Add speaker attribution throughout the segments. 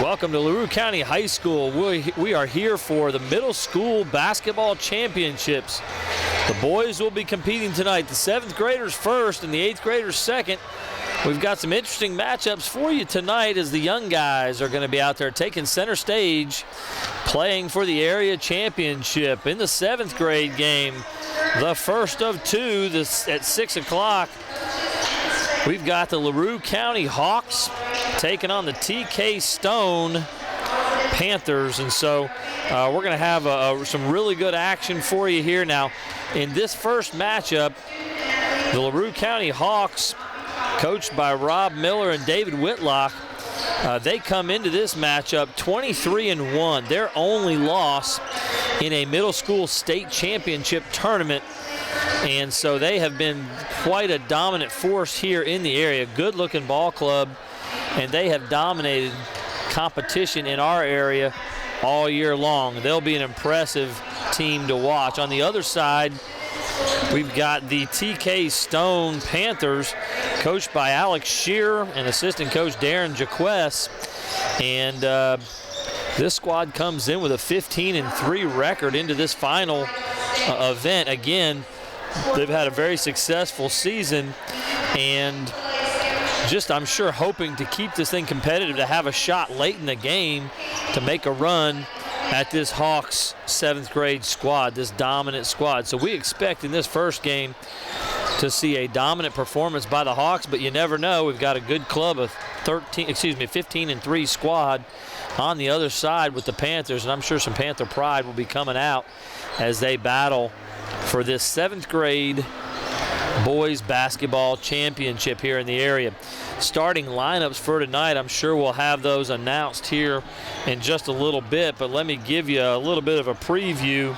Speaker 1: Welcome to LaRue County High School. We are here for the middle school basketball championships. The boys will be competing tonight. The 7th graders first and the 8th graders second. We've got some interesting matchups for you tonight as the young guys are going to be out there taking center stage, playing for the area championship. In the 7th grade game, the first of two at 6 o'clock, we've got the LaRue County Hawks taking on the TK Stone Panthers. And so we're going to have some really good action for you here. Now, in this first matchup, the LaRue County Hawks, coached by Rob Miller and David Whitlock, they come into this matchup 23-1. Their only loss in a middle school state championship tournament. And so they have been quite a dominant force here in the area. Good-looking ball club, and they have dominated competition in our area all year long. They'll be an impressive team to watch. On the other side, we've got the TK Stone Panthers, coached by Alex Shearer and assistant coach Darren Jaquez. And this squad comes in with a 15-3 record into this final event. Again, they've had a very successful season, and just, I'm sure, hoping to keep this thing competitive, to have a shot late in the game to make a run at this Hawks 7th grade squad, this dominant squad. So we expect in this first game to see a dominant performance by the Hawks, but you never know. We've got a good club of 15-3 squad on the other side with the Panthers, and I'm sure some Panther pride will be coming out as they battle for this 7th grade boys basketball championship here in the area. Starting lineups for tonight, I'm sure we'll have those announced here in just a little bit, but let me give you a little bit of a preview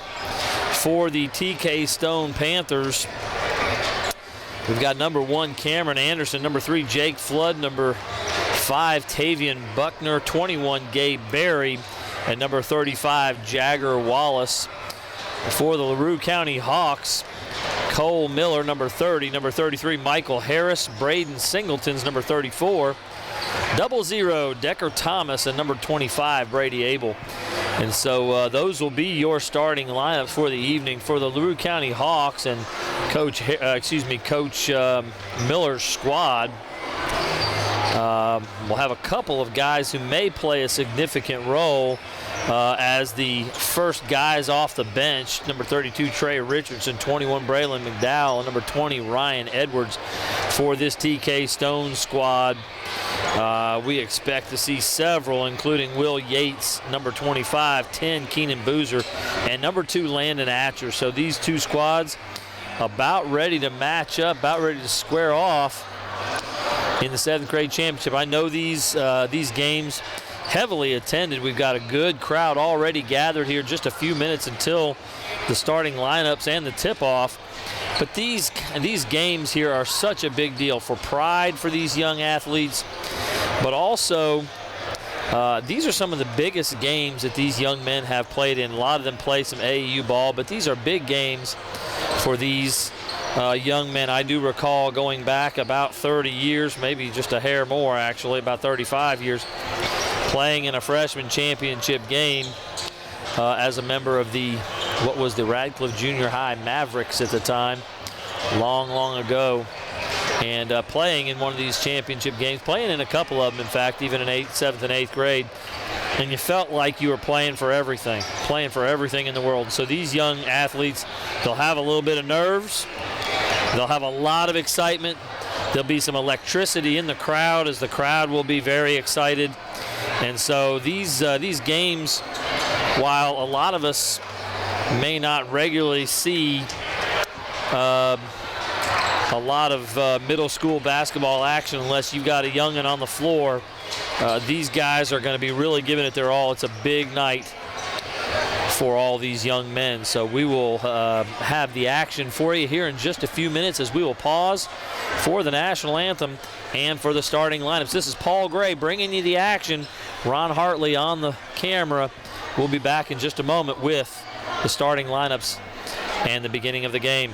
Speaker 1: for the TK Stone Panthers. We've got number 1, Cameron Anderson, number 3, Jake Flood, number 5, Tavian Buckner, 21, Gabe Berry, and number 35, Jagger Wallace. For the LaRue County Hawks, Cole Miller, number 30, number 33, Michael Harris, Braden Singleton's number 34, 00, Decker Thomas, and number 25, Brady Abel. And so those will be your starting lineups for the evening for the LaRue County Hawks and Coach Miller's squad. We'll have a couple of guys who may play a significant role as the first guys off the bench. Number 32, Trey Richardson, 21, Braylon McDowell, and number 20, Ryan Edwards for this TK Stone squad. We expect to see several, including Will Yates, number 25, 10, Keenan Boozer, and number 2, Landon Atcher. So these two squads about ready to match up, about ready to square off in the 7th grade championship. I know these games heavily attended. We've got a good crowd already gathered here, just a few minutes until the starting lineups and the tip-off. But these games here are such a big deal for pride for these young athletes, but also these are some of the biggest games that these young men have played in. A lot of them play some AAU ball, but these are big games for these young men. I do recall going back about 30 years, maybe just a hair more actually, about 35 years, playing in a freshman championship game as a member of what was the Radcliffe Junior High Mavericks at the time, long ago, and playing in one of these championship games, playing in a couple of them, in fact, even in 7th and 8th grade, and you felt like you were playing for everything in the world. So these young athletes, they'll have a little bit of nerves, they'll have a lot of excitement, there'll be some electricity in the crowd, as the crowd will be very excited. And so these games, while a lot of us may not regularly see a lot of middle school basketball action unless you've got a youngin' on the floor, these guys are going to be really giving it their all. It's a big night for all these young men. So we will have the action for you here in just a few minutes as we will pause for the national anthem and for the starting lineups. This is Paul Gray bringing you the action. Ron Hartley on the camera. We'll be back in just a moment with the starting lineups and the beginning of the game.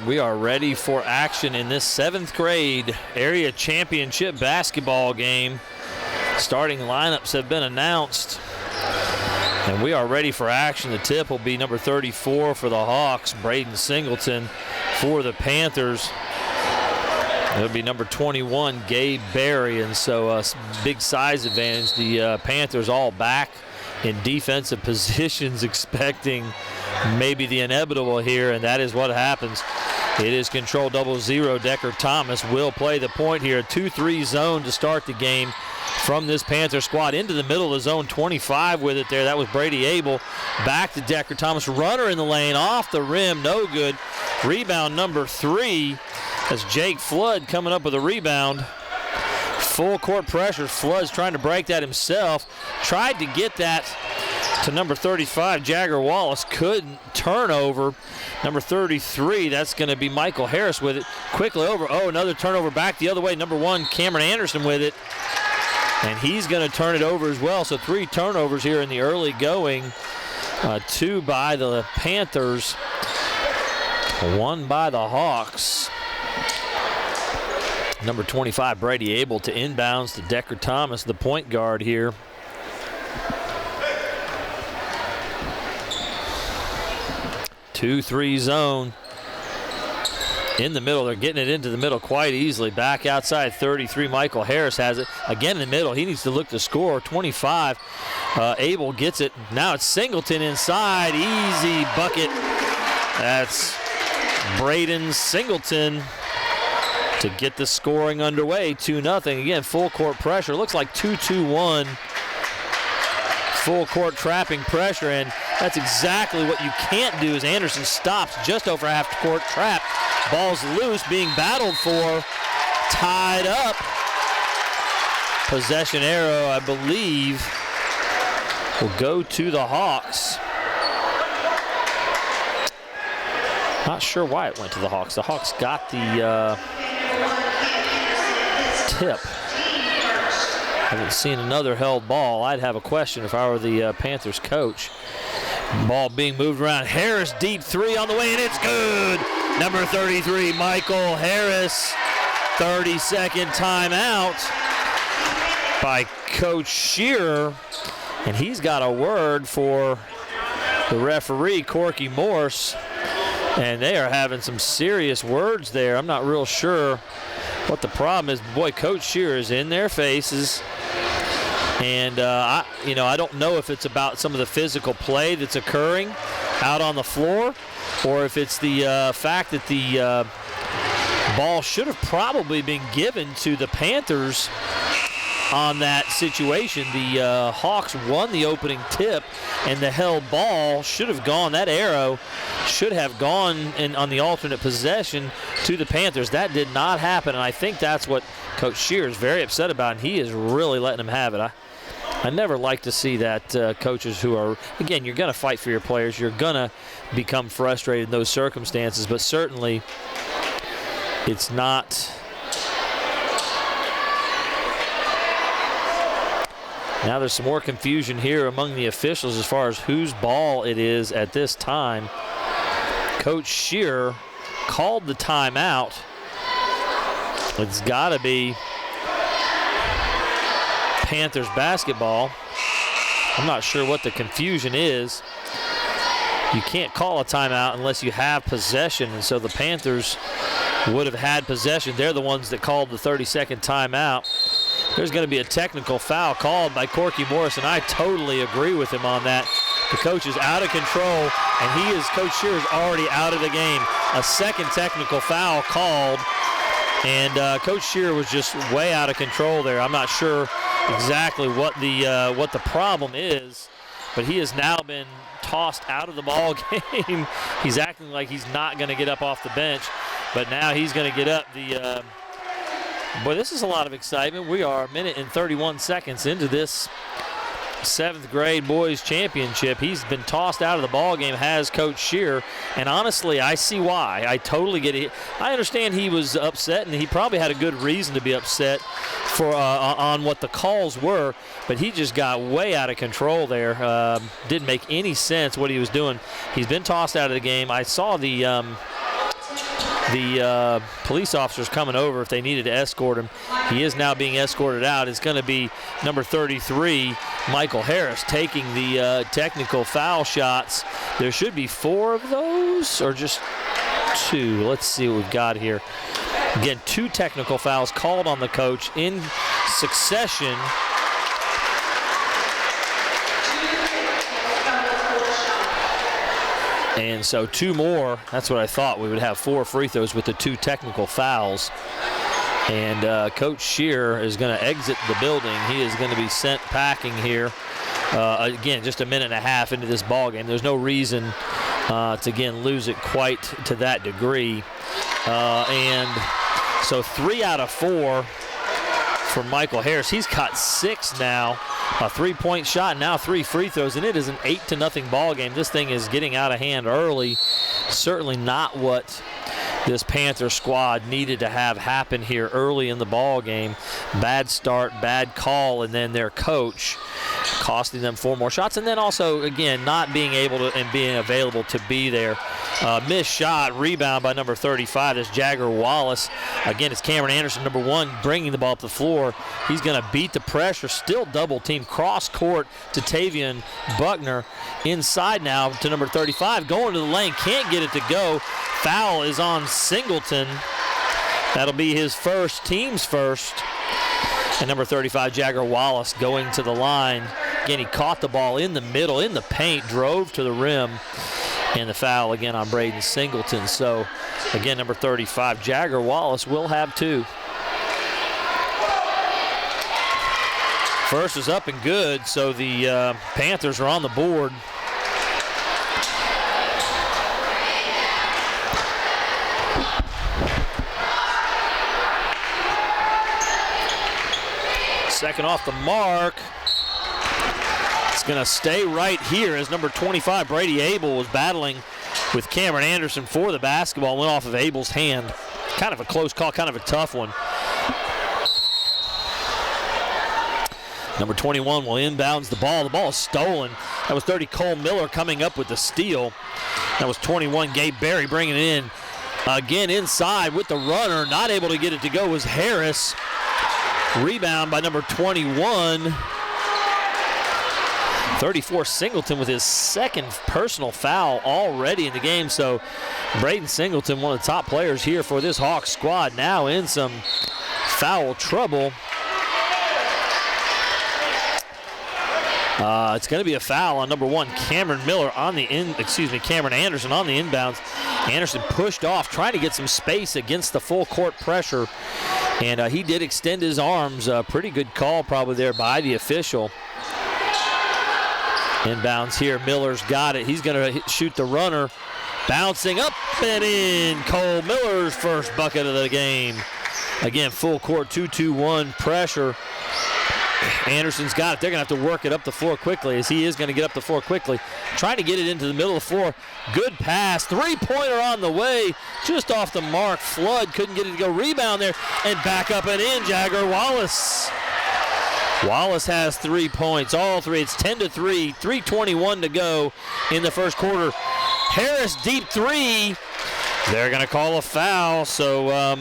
Speaker 1: We are ready for action in this 7th grade area championship basketball game. Starting lineups have been announced, and we are ready for action. The tip will be number 34 for the Hawks, Braden Singleton. For the Panthers, it'll be number 21, Gabe Berry, and so a big size advantage. The Panthers all back in defensive positions, expecting maybe the inevitable here, and that is what happens. It is control 0-0. Decker Thomas will play the point here. A 2-3 zone to start the game from this Panther squad. Into the middle of the zone, 25 with it there. That was Brady Abel. Back to Decker Thomas. Runner in the lane, off the rim, no good. Rebound number 3. That's Jake Flood coming up with a rebound. Full court pressure. Flood's trying to break that himself. Tried to get that to number 35, Jagger Wallace. Couldn't. Turnover. Number 33, that's going to be Michael Harris with it. Quickly over. Oh, another turnover back the other way. Number 1, Cameron Anderson with it. And he's going to turn it over as well. So 3 turnovers here in the early going. 2 by the Panthers. 1 by the Hawks. Number 25, Brady Abel to inbounds to Decker Thomas, the point guard here. Two-three zone in the middle. They're getting it into the middle quite easily. Back outside, 33, Michael Harris has it. Again in the middle. He needs to look to score. 25, Abel gets it. Now it's Singleton inside. Easy bucket. That's Braden Singleton to get the scoring underway. 2-0. Again, full court pressure. Looks like 2-2-1. Full court trapping pressure, and that's exactly what you can't do as Anderson stops just over half court trap. Ball's loose, being battled for, tied up. Possession arrow, I believe, will go to the Hawks. Not sure why it went to the Hawks. The Hawks got the tip. Haven't seen another held ball. I'd have a question if I were the Panthers coach. Ball being moved around. Harris, deep 3 on the way, and it's good. Number 33, Michael Harris. 30-second timeout by Coach Shearer. And he's got a word for the referee, Corky Morse. And they are having some serious words there. I'm not real sure what the problem is. Boy, Coach Shearer is in their faces. And, I don't know if it's about some of the physical play that's occurring out on the floor, or if it's the fact that the ball should have probably been given to the Panthers on that situation. The Hawks won the opening tip, and the held ball should have gone. That arrow should have gone on the alternate possession to the Panthers. That did not happen, and I think that's what Coach Shearer is very upset about, and he is really letting them have it. I never like to see that coaches who are, again, you're going to fight for your players. You're going to become frustrated in those circumstances, but certainly it's not. Now there's some more confusion here among the officials as far as whose ball it is at this time. Coach Shearer called the timeout. It's got to be Panthers basketball. I'm not sure what the confusion is. You can't call a timeout unless you have possession, and so the Panthers would have had possession. They're the ones that called the 30-second timeout. There's going to be a technical foul called by Corky Morris, and I totally agree with him on that. The coach is out of control, and Coach Shearer is already out of the game. A second technical foul called, and Coach Shearer was just way out of control there. I'm not sure exactly what the problem is, but he has now been tossed out of the ball game. He's acting like he's not going to get up off the bench, but now he's going to get up. Boy, this is a lot of excitement. We are a minute and 31 seconds into this 7th grade boys championship. He's been tossed out of the ball game, has Coach Shearer, and honestly, I see why. I totally get it. I understand he was upset, and he probably had a good reason to be upset on what the calls were, but he just got way out of control there. Didn't make any sense what he was doing. He's been tossed out of the game. I saw the police officers coming over if they needed to escort him. He is now being escorted out. It's going to be number 33, Michael Harris, taking the technical foul shots. There should be 4 of those or just 2. Let's see what we've got here. Again, 2 technical fouls called on the coach in succession. And so 2 more. That's what I thought. We would have 4 free throws with the 2 technical fouls. And Coach Shearer is going to exit the building. He is going to be sent packing here. Again, just a minute and a half into this ball game. There's no reason to, again, lose it quite to that degree. And so 3 out of 4 for Michael Harris. He's got 6 now. A 3-point shot, now 3 free throws, and it is an 8-0 ball game. This thing is getting out of hand early. Certainly not what this Panther squad needed to have happen here early in the ball game. Bad start, bad call, and then their coach costing them 4 more shots. And then also, again, not being able to and being available to be there. Missed shot, rebound by number 35. That's Jagger Wallace. Again, it's Cameron Anderson, number 1, bringing the ball up the floor. He's going to beat the pressure, still double team, cross court to Tavian Buckner. Inside now to number 35, going to the lane, can't get it to go. Foul is on Singleton. That'll be his first, team's first. And number 35, Jagger Wallace, going to the line. Again, he caught the ball in the middle, in the paint, drove to the rim. And the foul again on Braden Singleton. So, again, number 35, Jagger Wallace will have 2. First is up and good, so the Panthers are on the board. Second off the mark. It's going to stay right here as number 25, Brady Abel, was battling with Cameron Anderson for the basketball. Went off of Abel's hand. Kind of a close call, kind of a tough one. Number 21 will inbounds the ball. The ball is stolen. That was 30, Cole Miller, coming up with the steal. That was 21, Gabe Berry, bringing it in. Again inside with the runner. Not able to get it to go was Harris. Rebound by number 21. 34, Singleton, with his 2nd personal foul already in the game. So Braden Singleton, one of the top players here for this Hawks squad, now in some foul trouble. It's going to be a foul on number 1, Cameron Anderson on the inbounds. Anderson pushed off, trying to get some space against the full court pressure, and he did extend his arms. Pretty good call probably there by the official. Inbounds here, Miller's got it. He's going to shoot the runner, bouncing up and in. Cole Miller's first bucket of the game. Again, full court 2-2-1 pressure. Anderson's got it. They're going to have to work it up the floor quickly, as he is going to get up the floor quickly. Trying to get it into the middle of the floor. Good pass. Three-pointer on the way. Just off the mark. Flood couldn't get it to go. Rebound there. And back up and in. Jagger Wallace. Wallace has 3 points. All three. It's 10-3. 3:21 to go in the first quarter. Harris deep three. They're going to call a foul. So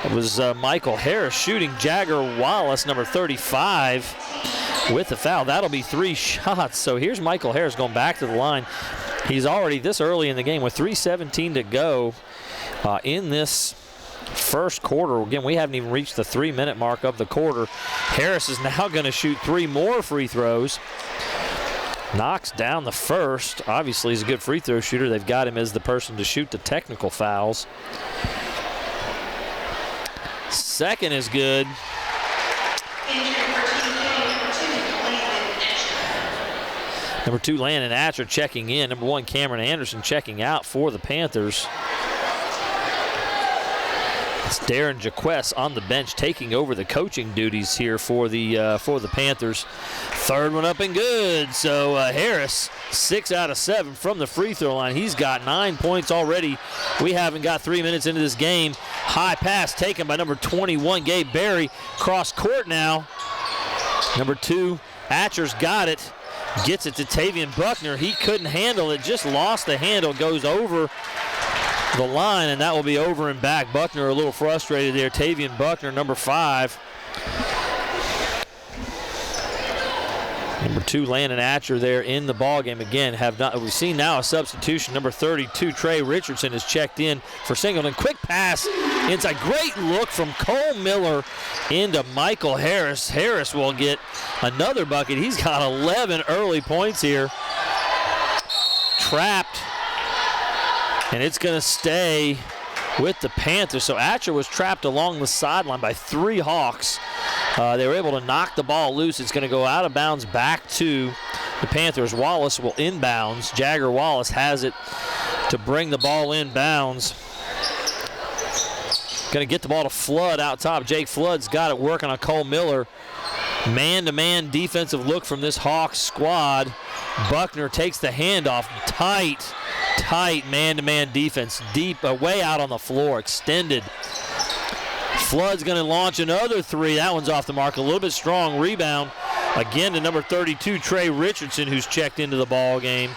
Speaker 1: it was Michael Harris shooting. Jagger Wallace, number 35, with the foul. That'll be 3 shots. So here's Michael Harris going back to the line. He's already this early in the game with 3:17 to go in this first quarter. Again, we haven't even reached the 3-minute mark of the quarter. Harris is now going to shoot 3 more free throws. Knocks down the first. Obviously, he's a good free throw shooter. They've got him as the person to shoot the technical fouls. Second is good. Number 2, Landon Atcher checking in. Number 1, Cameron Anderson checking out for the Panthers. It's Darren Jaquess on the bench taking over the coaching duties here for the Panthers. Third one up and good. So Harris, 6 out of 7 from the free throw line. He's got 9 points already. We haven't got 3 minutes into this game. High pass taken by number 21, Gabe Berry. Cross court now. Number 2, Atcher's got it. Gets it to Tavian Buckner. He couldn't handle it. Just lost the handle. Goes over the line, and that will be over and back. Buckner a little frustrated there. Tavian Buckner, number 5. Number 2, Landon Atcher there in the ball game again. We've seen now a substitution. Number 32, Trey Richardson is checked in for Singleton. Quick pass inside. Great look from Cole Miller into Michael Harris. Harris will get another bucket. He's got 11 early points here. Trapped. And it's going to stay with the Panthers. So Atcher was trapped along the sideline by 3 Hawks. They were able to knock the ball loose. It's going to go out of bounds back to the Panthers. Wallace will inbounds. Jagger Wallace has it to bring the ball inbounds. Going to get the ball to Flood out top. Jake Flood's got it working on Cole Miller. Man-to-man defensive look from this Hawks squad. Buckner takes the handoff. Tight man-to-man defense. Deep, way out on the floor, extended. Flood's going to launch another 3. That one's off the mark. A little bit strong rebound. Again to number 32, Trey Richardson, who's checked into the ball game.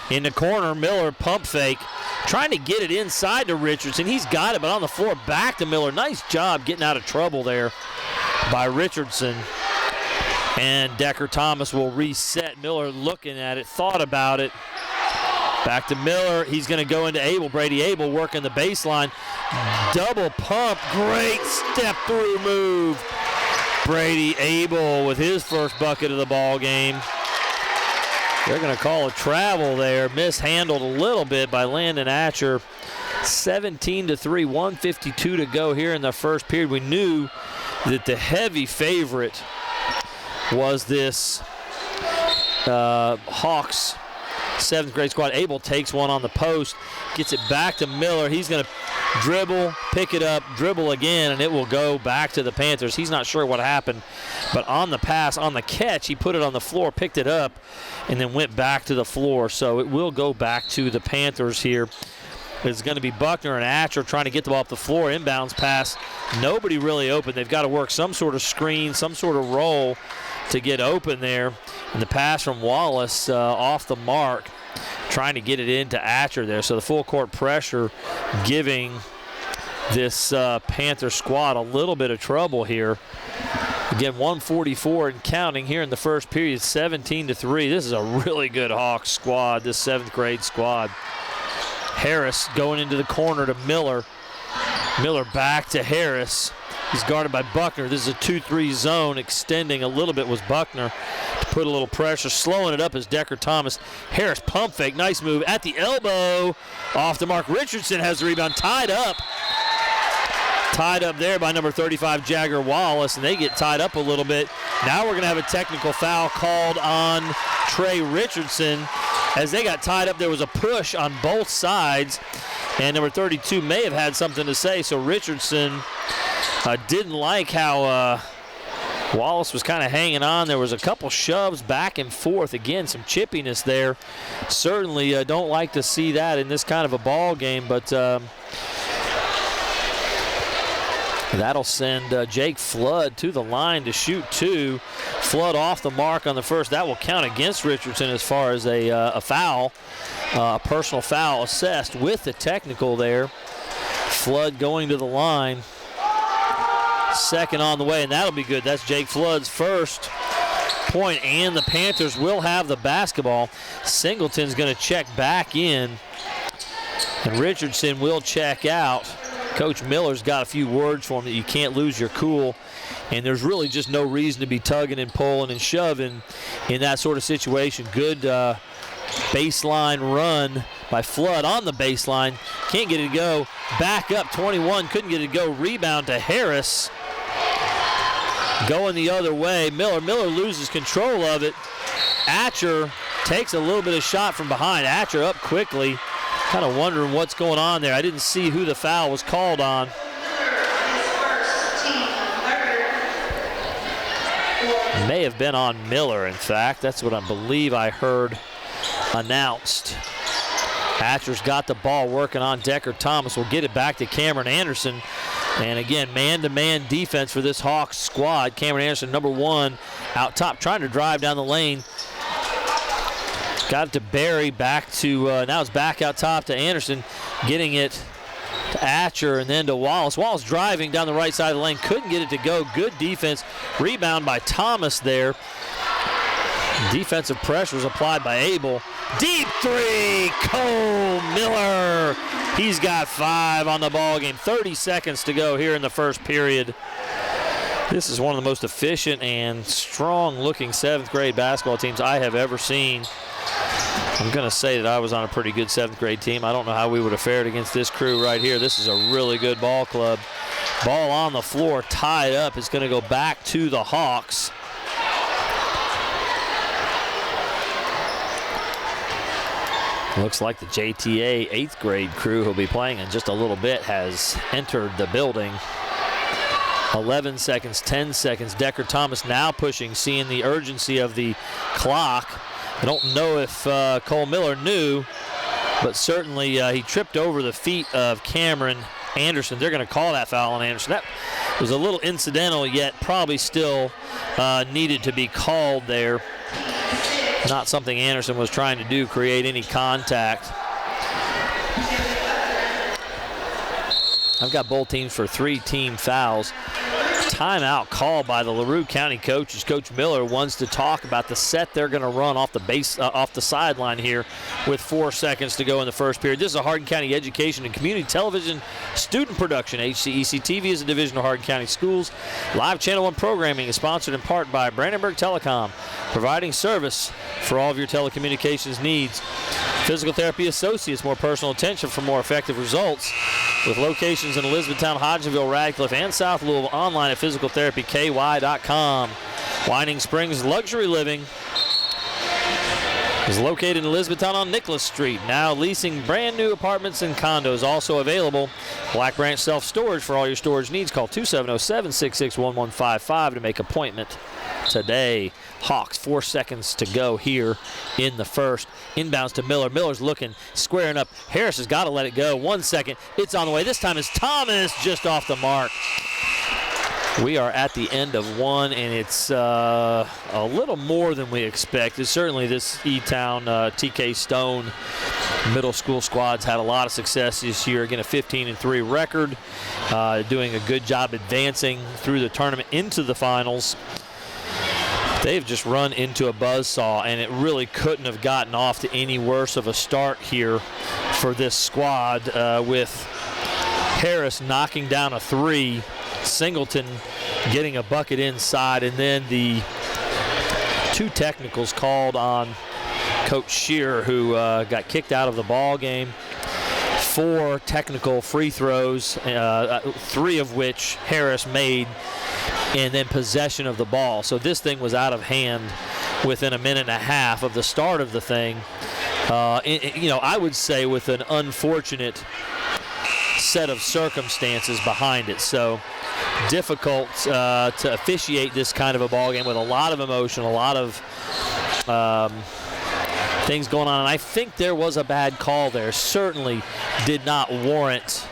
Speaker 1: In the corner, Miller pump fake. Trying to get it inside to Richardson. He's got it, but on the floor, back to Miller. Nice job getting out of trouble there by Richardson. And Decker Thomas will reset. Miller looking at it, thought about it. Back to Miller. He's going to go into Abel. Brady Abel working the baseline. Double pump. Great step-through move. Brady Abel with his first bucket of the ball game. They're going to call a travel there. Mishandled a little bit by Landon Atcher. 17-3, 1:52 to go here in the first period. We knew that the heavy favorite was this Hawks 7th grade squad. Abel takes one on the post, gets it back to Miller. He's going to dribble, pick it up, dribble again, and it will go back to the Panthers. He's not sure what happened, but on the pass, on the catch, he put it on the floor, picked it up, and then went back to the floor. So it will go back to the Panthers here. It's going to be Buckner and Atcher trying to get the ball up the floor. Inbounds pass. Nobody really open. They've got to work some sort of screen, some sort of roll to get open there. And the pass from Wallace off the mark, trying to get it into Atcher there. So the full court pressure giving this Panther squad a little bit of trouble here. Again, 144 and counting here in the first period, 17-3. This is a really good Hawks squad, this 7th grade squad. Harris going into the corner to Miller. Miller back to Harris. He's guarded by Buckner. This is a 2-3 zone. Extending a little bit was Buckner to put a little pressure. Slowing it up is Decker Thomas. Harris pump fake. Nice move at the elbow. Off the mark. Richardson has the rebound. Tied up. Tied up there by number 35, Jagger Wallace, and they get tied up a little bit. Now we're going to have a technical foul called on Trey Richardson. As they got tied up, there was a push on both sides, and number 32 may have had something to say, so Richardson didn't like how Wallace was kind of hanging on. There was a couple shoves back and forth. Again, some chippiness there. Certainly don't like to see that in this kind of a ball game, but that'll send Jake Flood to the line to shoot 2. Flood off the mark on the first. That will count against Richardson as far as a foul, a personal foul assessed with the technical there. Flood going to the line. Second on the way, and that'll be good. That's Jake Flood's first point, and the Panthers will have the basketball. Singleton's going to check back in, and Richardson will check out. Coach Miller's got a few words for him that you can't lose your cool, and there's really just no reason to be tugging and pulling and shoving in that sort of situation. Good baseline run by Flood on the baseline. Can't get it to go. Back up 21, couldn't get it to go. Rebound to Harris. Going the other way. Miller loses control of it. Atcher takes a little bit of shot from behind. Atcher up quickly. Kind of wondering what's going on there. I didn't see who the foul was called on. May have been on Miller, in fact. That's what I believe I heard announced. Atcher's got the ball working on Decker Thomas. Will get it back to Cameron Anderson. And again, man-to-man defense for this Hawks squad. Cameron Anderson, number 1, out top, trying to drive down the lane. Got it to Barry, back to, now it's back out top to Anderson, getting it to Atcher and then to Wallace. Wallace driving down the right side of the lane, couldn't get it to go. Good defense. Rebound by Thomas there. Defensive pressure was applied by Abel. Deep 3, Cole Miller. He's got 5 on the ball game. 30 seconds to go here in the first period. This is one of the most efficient and strong-looking 7th grade basketball teams I have ever seen. I'm going to say that I was on a pretty good 7th grade team. I don't know how we would have fared against this crew right here. This is a really good ball club. Ball on the floor, tied up. It's going to go back to the Hawks. Looks like the JTA 8th grade crew who'll be playing in just a little bit has entered the building. 11 seconds, 10 seconds. Decker Thomas now pushing, seeing the urgency of the clock. I don't know if Cole Miller knew, but certainly he tripped over the feet of Cameron Anderson. They're going to call that foul on Anderson. That was a little incidental, yet probably still needed to be called there. Not something Anderson was trying to do, create any contact. I've got both teams for 3 team fouls. Timeout called by the LaRue County coaches. Coach Miller wants to talk about the set they're going to run off the sideline here with 4 seconds to go in the first period. This is a Hardin County Education and Community Television student production. HCEC-TV is a division of Hardin County Schools. Live Channel 1 programming is sponsored in part by Brandenburg Telecom, providing service for all of your telecommunications needs. Physical Therapy Associates, more personal attention for more effective results. With locations in Elizabethtown, Hodgenville, Radcliffe, and South Louisville, online at physicaltherapyky.com. Whining Springs Luxury Living is located in Elizabethtown on Nicholas Street, now leasing brand new apartments and condos. Also available, Black Branch Self-Storage for all your storage needs. Call 270-766-1155 to make appointment today. Hawks, 4 seconds to go here in the first. Inbounds to Miller. Miller's looking, squaring up. Harris has got to let it go. 1 second. It's on the way. This time it's Thomas just off the mark. We are at the end of 1, and it's a little more than we expected. Certainly this E-Town TK Stone middle school squad's had a lot of success this year. Again, a 15-3 record, doing a good job advancing through the tournament into the finals. They've just run into a buzzsaw, and it really couldn't have gotten off to any worse of a start here for this squad, with Harris knocking down a 3, Singleton getting a bucket inside, and then the 2 technicals called on Coach Shearer, who got kicked out of the ball game. 4 technical free throws, 3 of which Harris made, and then possession of the ball. So this thing was out of hand within a minute and a half of the start of the thing. I would say with an unfortunate set of circumstances behind it. So difficult to officiate this kind of a ball game with a lot of emotion, a lot of things going on. And I think there was a bad call there. Certainly did not warrant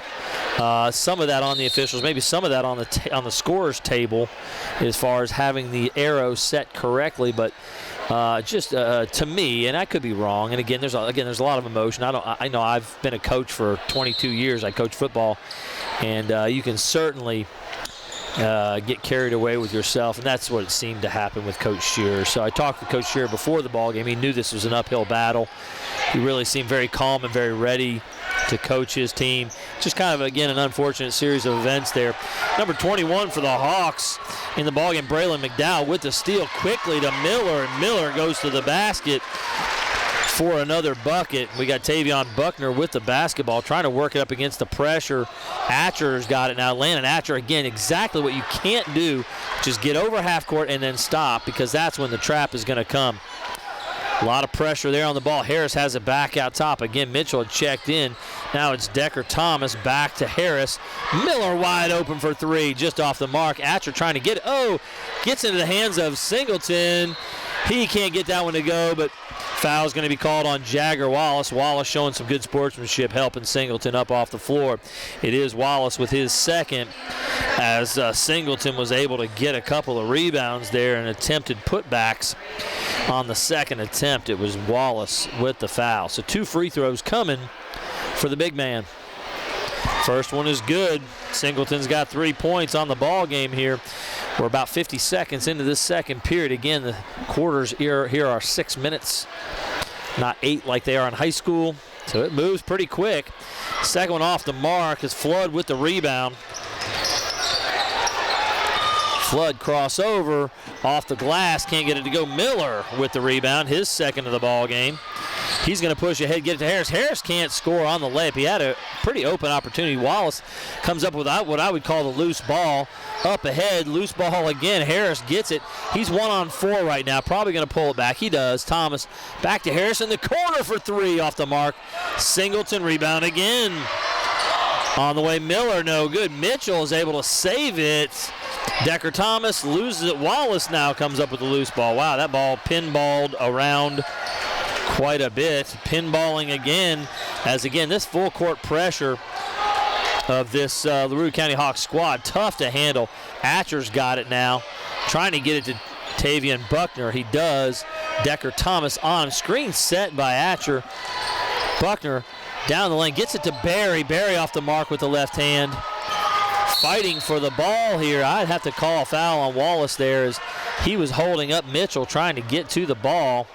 Speaker 1: some of that on the officials, maybe some of that on the scorer's table as far as having the arrow set correctly, but just to me, and I could be wrong, and again there's a lot of emotion. I know I've been a coach for 22 years. I coach football, and you can certainly get carried away with yourself, and that's what it seemed to happen with Coach Shearer. So I talked to Coach Shearer before the ball game. He knew this was an uphill battle. He really seemed very calm and very ready to coach his team. Just kind of, again, an unfortunate series of events there. Number 21 for the Hawks in the ballgame, Braylon McDowell with the steal quickly to Miller, and Miller goes to the basket for another bucket. We got Tavion Buckner with the basketball, trying to work it up against the pressure. Atcher's got it now. Landon Atcher, again, exactly what you can't do. Just get over half court and then stop, because that's when the trap is going to come. A lot of pressure there on the ball. Harris has it back out top. Again, Mitchell had checked in. Now it's Decker Thomas back to Harris. Miller wide open for three, just off the mark. Atcher trying to get it. Oh, gets into the hands of Singleton. He can't get that one to go, but foul's going to be called on Jagger Wallace. Wallace showing some good sportsmanship, helping Singleton up off the floor. It is Wallace with his second, as Singleton was able to get a couple of rebounds there and attempted putbacks on the second attempt. It was Wallace with the foul. So 2 free throws coming for the big man. First one is good. Singleton's got 3 points on the ball game here. We're about 50 seconds into this second period. Again, the quarters here are 6 minutes, not 8 like they are in high school. So it moves pretty quick. Second one off the mark is Flood with the rebound. Flood crossover off the glass, can't get it to go. Miller with the rebound, his second of the ball game. He's going to push ahead, get it to Harris. Harris can't score on the layup. He had a pretty open opportunity. Wallace comes up with what I would call the loose ball. Up ahead, loose ball again. Harris gets it. He's 1-on-4 right now. Probably going to pull it back. He does. Thomas back to Harris in the corner for 3 off the mark. Singleton rebound again. On the way, Miller, no good. Mitchell is able to save it. Decker Thomas loses it. Wallace now comes up with the loose ball. Wow, that ball pinballed around quite a bit. Pinballing again, as again, this full court pressure of this LaRue County Hawks squad, tough to handle. Atcher's got it now, trying to get it to Tavion Buckner. He does. Decker Thomas on him. Screen set by Atcher. Buckner down the lane, gets it to Barry. Barry off the mark with the left hand. Fighting for the ball here. I'd have to call a foul on Wallace there, as he was holding up Mitchell trying to get to the ball.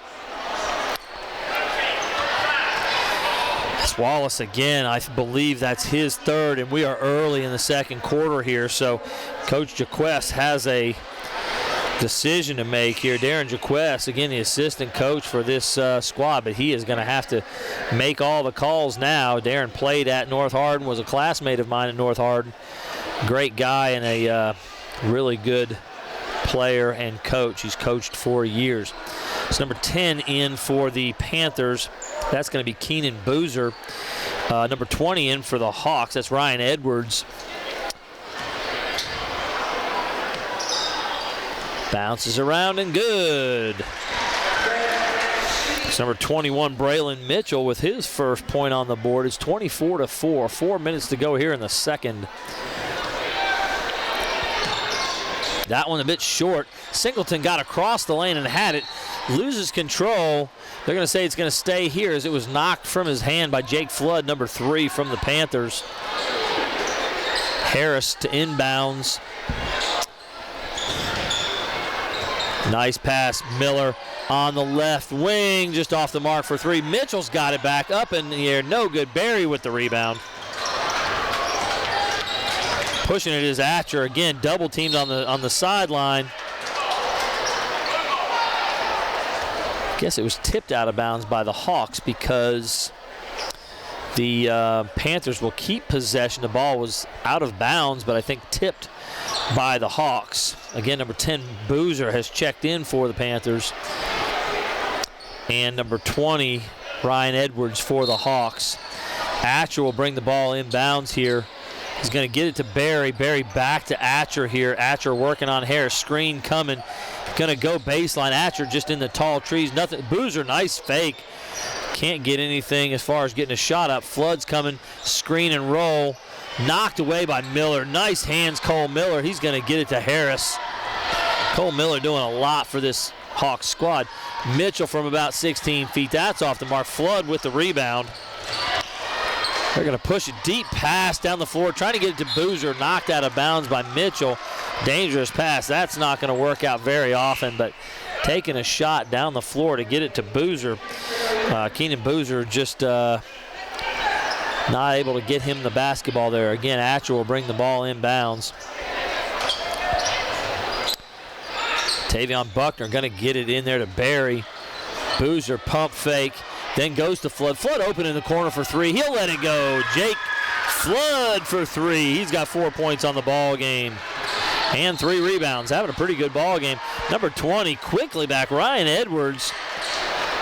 Speaker 1: It's Wallace again. I believe that's his third, and we are early in the second quarter here, so Coach Jaquest has a decision to make here. Darren Jaquest, again, the assistant coach for this squad, but he is going to have to make all the calls now. Darren played at North Hardin, was a classmate of mine at North Hardin. Great guy and a really good player and coach. He's coached for years. It's number 10 in for the Panthers. That's going to be Keenan Boozer. Number 20 in for the Hawks. That's Ryan Edwards. Bounces around and good. It's number 21, Braylon Mitchell, with his first point on the board. It's 24-4. 4 minutes to go here in the second. That one a bit short. Singleton got across the lane and had it. Loses control. They're going to say it's going to stay here, as it was knocked from his hand by Jake Flood, number 3 from the Panthers. Harris to inbounds. Nice pass. Miller on the left wing, just off the mark for 3. Mitchell's got it back up in the air. No good. Barry with the rebound. Pushing it is Atcher. Again, double teamed on the sideline. Guess it was tipped out of bounds by the Hawks, because the Panthers will keep possession. The ball was out of bounds, but I think tipped by the Hawks. Again, number 10, Boozer, has checked in for the Panthers. And number 20, Ryan Edwards for the Hawks. Atcher will bring the ball inbounds here. He's going to get it to Barry. Barry back to Atcher here. Atcher working on Harris. Screen coming. Going to go baseline. Atcher just in the tall trees. Nothing. Boozer, nice fake. Can't get anything as far as getting a shot up. Flood's coming. Screen and roll. Knocked away by Miller. Nice hands, Cole Miller. He's going to get it to Harris. Cole Miller doing a lot for this Hawks squad. Mitchell from about 16 feet. That's off the mark. Flood with the rebound. They're going to push a deep pass down the floor, trying to get it to Boozer, knocked out of bounds by Mitchell. Dangerous pass. That's not going to work out very often, but taking a shot down the floor to get it to Boozer. Keenan Boozer just not able to get him the basketball there. Again, Atcher will bring the ball inbounds. Tavion Buckner going to get it in there to Barry. Boozer pump fake. Then goes to Flood. Flood open in the corner for three. He'll let it go. Jake Flood for three. He's got 4 points on the ball game and 3 rebounds. Having a pretty good ball game. Number 20 quickly back. Ryan Edwards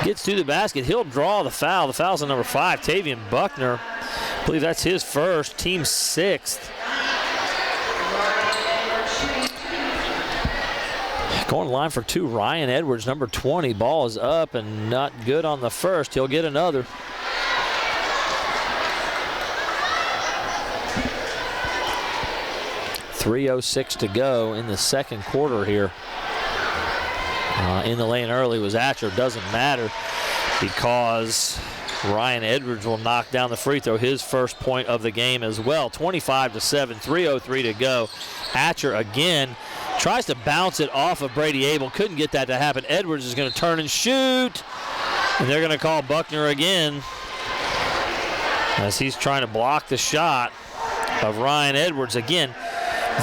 Speaker 1: gets to the basket. He'll draw the foul. The foul's on number 5, Tavion Buckner. I believe that's his first, team 6th. Going line for 2, Ryan Edwards, number 20. Ball is up and not good on the first. He'll get another. .306 to go in the second quarter here. In the lane early was Atcher. Doesn't matter because Ryan Edwards will knock down the free throw, his first point of the game as well. 25-7, 3:03 to go. Atcher again tries to bounce it off of Brady Abel. Couldn't get that to happen. Edwards is going to turn and shoot. And they're going to call Buckner again as he's trying to block the shot of Ryan Edwards. Again,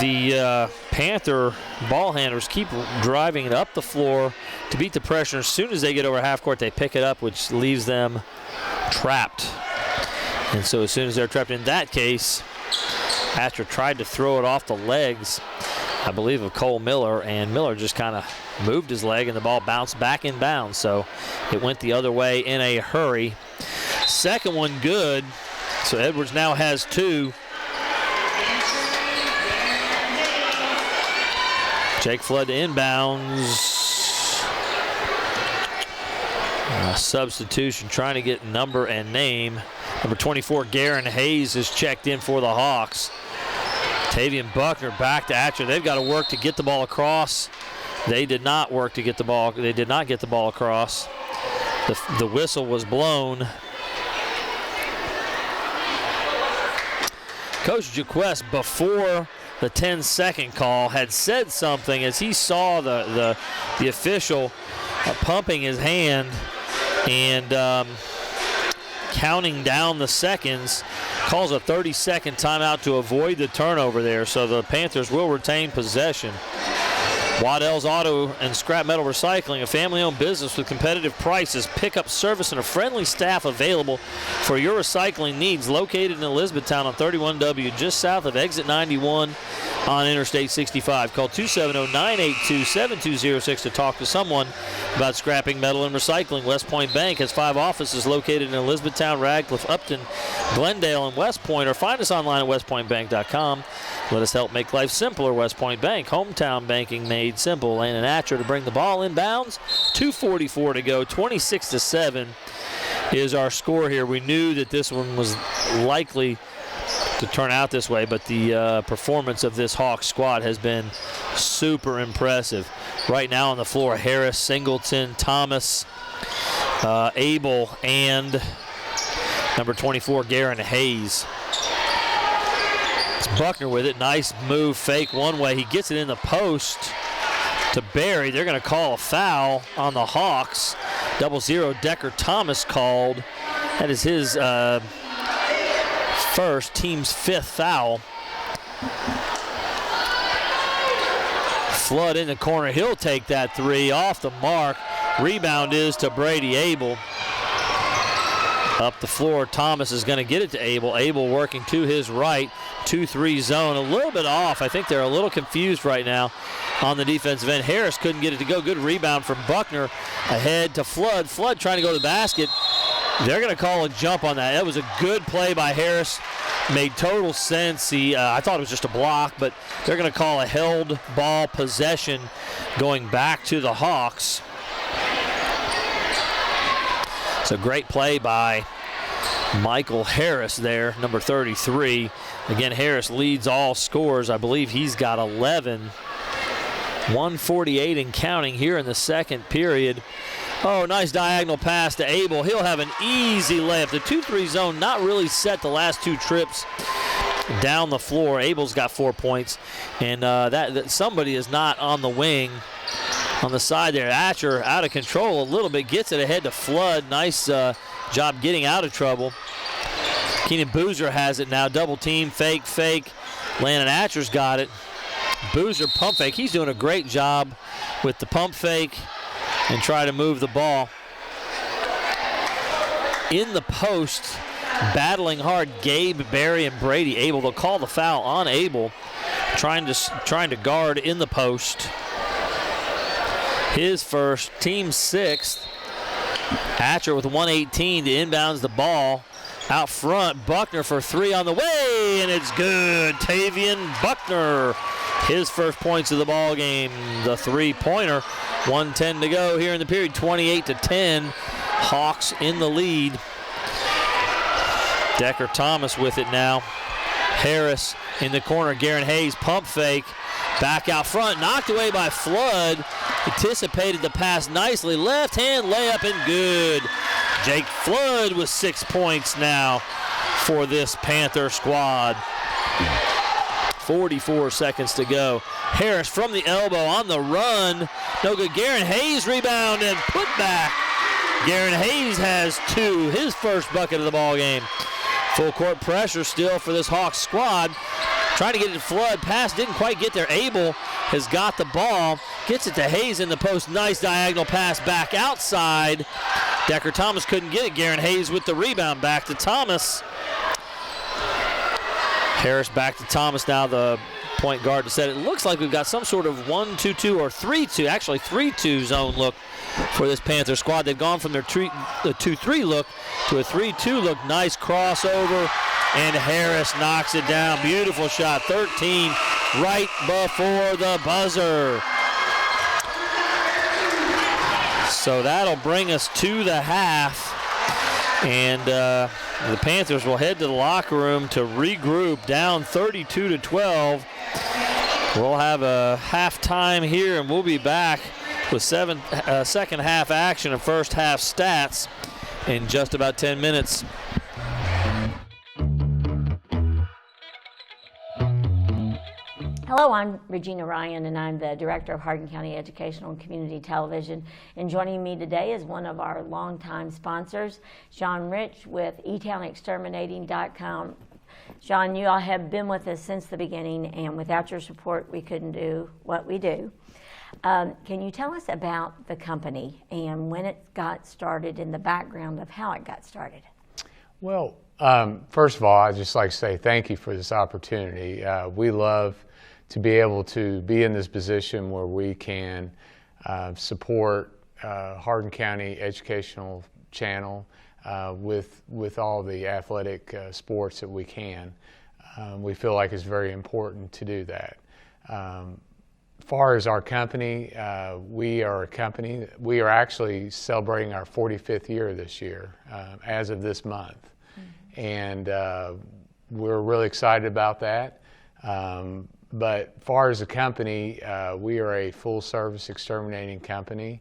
Speaker 1: the Panther ball handlers keep driving it up the floor to beat the pressure. As soon as they get over half court, they pick it up, which leaves them trapped. And so as soon as they're trapped in that case, Atcher tried to throw it off the legs, I believe, of Cole Miller, and Miller just kind of moved his leg and the ball bounced back in bounds. So it went the other way in a hurry. Second one good. So Edwards now has 2. Jake Flood to inbounds. Substitution, trying to get number and name. Number 24, Garen Hayes, is checked in for the Hawks. Tavion Buckner back to Atcher. They've got to work to get the ball across. They did not work to get the ball. They did not get the ball across. The whistle was blown. Coach Jaquest, before the 10-second call, had said something as he saw the official pumping his hand and counting down the seconds. Calls a 30-second timeout to avoid the turnover there, so the Panthers will retain possession. Waddell's Auto and Scrap Metal Recycling, a family-owned business with competitive prices, pickup service, and a friendly staff available for your recycling needs. Located in Elizabethtown on 31W, just south of Exit 91 on Interstate 65. Call 270-982-7206 to talk to someone about scrapping metal and recycling. West Point Bank has 5 offices located in Elizabethtown, Radcliffe, Upton, Glendale, and West Point, or find us online at westpointbank.com. Let us help make life simpler. West Point Bank, hometown banking made simple. Landon Atcher to bring the ball inbounds. 2:44 to go. 26-7 is our score here. We knew that this one was likely to turn out this way, but the performance of this Hawks squad has been super impressive. Right now on the floor, Harris, Singleton, Thomas, Abel, and number 24, Garen Hayes. It's Buckner with it. Nice move, fake one way. He gets it in the post to Barry. They're going to call a foul on the Hawks. 0-0, Decker Thomas called. That is his first, team's 5th foul. Flood in the corner. He'll take that 3 off the mark. Rebound is to Brady Abel. Up the floor, Thomas is going to get it to Abel. Abel working to his right. 2-3 zone. A little bit off. I think they're a little confused right now on the defensive end. Harris couldn't get it to go. Good rebound from Buckner. Ahead to Flood. Flood trying to go to the basket. They're going to call a jump on that. That was a good play by Harris. Made total sense. I thought it was just a block, but they're going to call a held ball possession going back to the Hawks. It's a great play by Michael Harris there, number 33. Again, Harris leads all scores. I believe he's got 11. 148 and counting here in the second period. Oh, nice diagonal pass to Abel. He'll have an easy layup. The 2-3 zone not really set the last two trips down the floor. Abel's got 4 points, and that somebody is not on the wing on the side there. Atcher out of control a little bit, gets it ahead to Flood. Nice job getting out of trouble. Keenan Boozer has it now. Double team, fake. Landon Atcher's got it. Boozer pump fake. He's doing a great job with the pump fake and try to move the ball. In the post, battling hard, Gabe, Barry, and Brady. Abel to call the foul on Abel, trying to guard in the post. His first, team sixth. Atcher with 118 to inbounds the ball. Out front, Buckner for three on the way, and it's good. Tavian Buckner, his first points of the ball game. The three-pointer. 1:10 to go here in the period. 28-10. Hawks in the lead. Decker Thomas with it now. Harris in the corner. Garen Hayes pump fake. Back out front, knocked away by Flood. Anticipated the pass nicely. Left hand layup and good. Jake Flood with 6 points now for this Panther squad. 44 seconds to go. Harris from the elbow on the run. No good. Garen Hayes rebound and put back. Garen Hayes has two, his first bucket of the ball game. Full court pressure still for this Hawks squad. Trying to get it to Flood. Pass didn't quite get there. Abel has got the ball. Gets it to Hayes in the post. Nice diagonal pass back outside. Decker Thomas couldn't get it. Garen Hayes with the rebound. Back to Thomas. Harris back to Thomas now, the point guard to set it. It looks like we've got some sort of 1-2-2 or 3-2, actually 3-2 zone look for this Panther squad. They've gone from their 2-3 look to a 3-2 look. Nice crossover, and Harris knocks it down. Beautiful shot, 13 right before the buzzer. So that'll bring us to the half, and the Panthers will head to the locker room to regroup, down 32-12. We'll have a halftime here, and we'll be back with second half action and first half stats in just about 10 minutes.
Speaker 2: Hello, I'm Regina Ryan, and I'm the Director of Hardin County Educational and Community Television. And joining me today is one of our longtime sponsors, Sean Rich with eTownExterminating.com. Sean, you all have been with us since the beginning, and without your support, we couldn't do what we do. Can you tell us about the company and when it got started and the background of how it got started?
Speaker 3: Well, first of all, I'd just like to say thank you for this opportunity. We love to be able to be in this position where we can support Hardin County Educational Channel with all the athletic sports that we can. We feel like it's very important to do that. As far as our company, we are actually celebrating our 45th year this year, as of this month. Mm-hmm. And we're really excited about that. But as far as the company, we are a full-service exterminating company.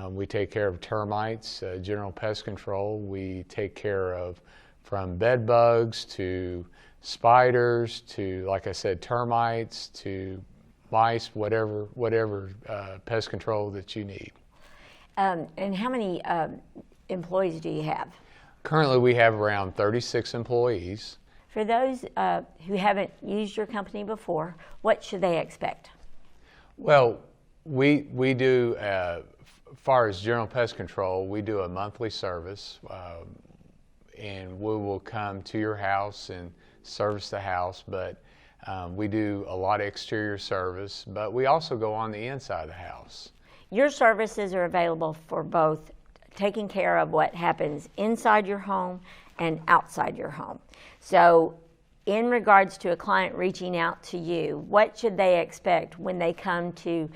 Speaker 3: We take care of termites, general pest control. We take care of from bed bugs to spiders to, like I said, termites to mice, whatever pest control that you need.
Speaker 2: And how many employees do you have?
Speaker 3: Currently, we have around 36 employees.
Speaker 2: For those who haven't used your company before, what should they expect?
Speaker 3: Well, we do, as far as general pest control, we do a monthly service, and we will come to your house and service the house, but we do a lot of exterior service, but we also go on the inside of the house.
Speaker 2: Your services are available for both taking care of what happens inside your home and outside your home. So in regards to a client reaching out to you, what should they expect when they come to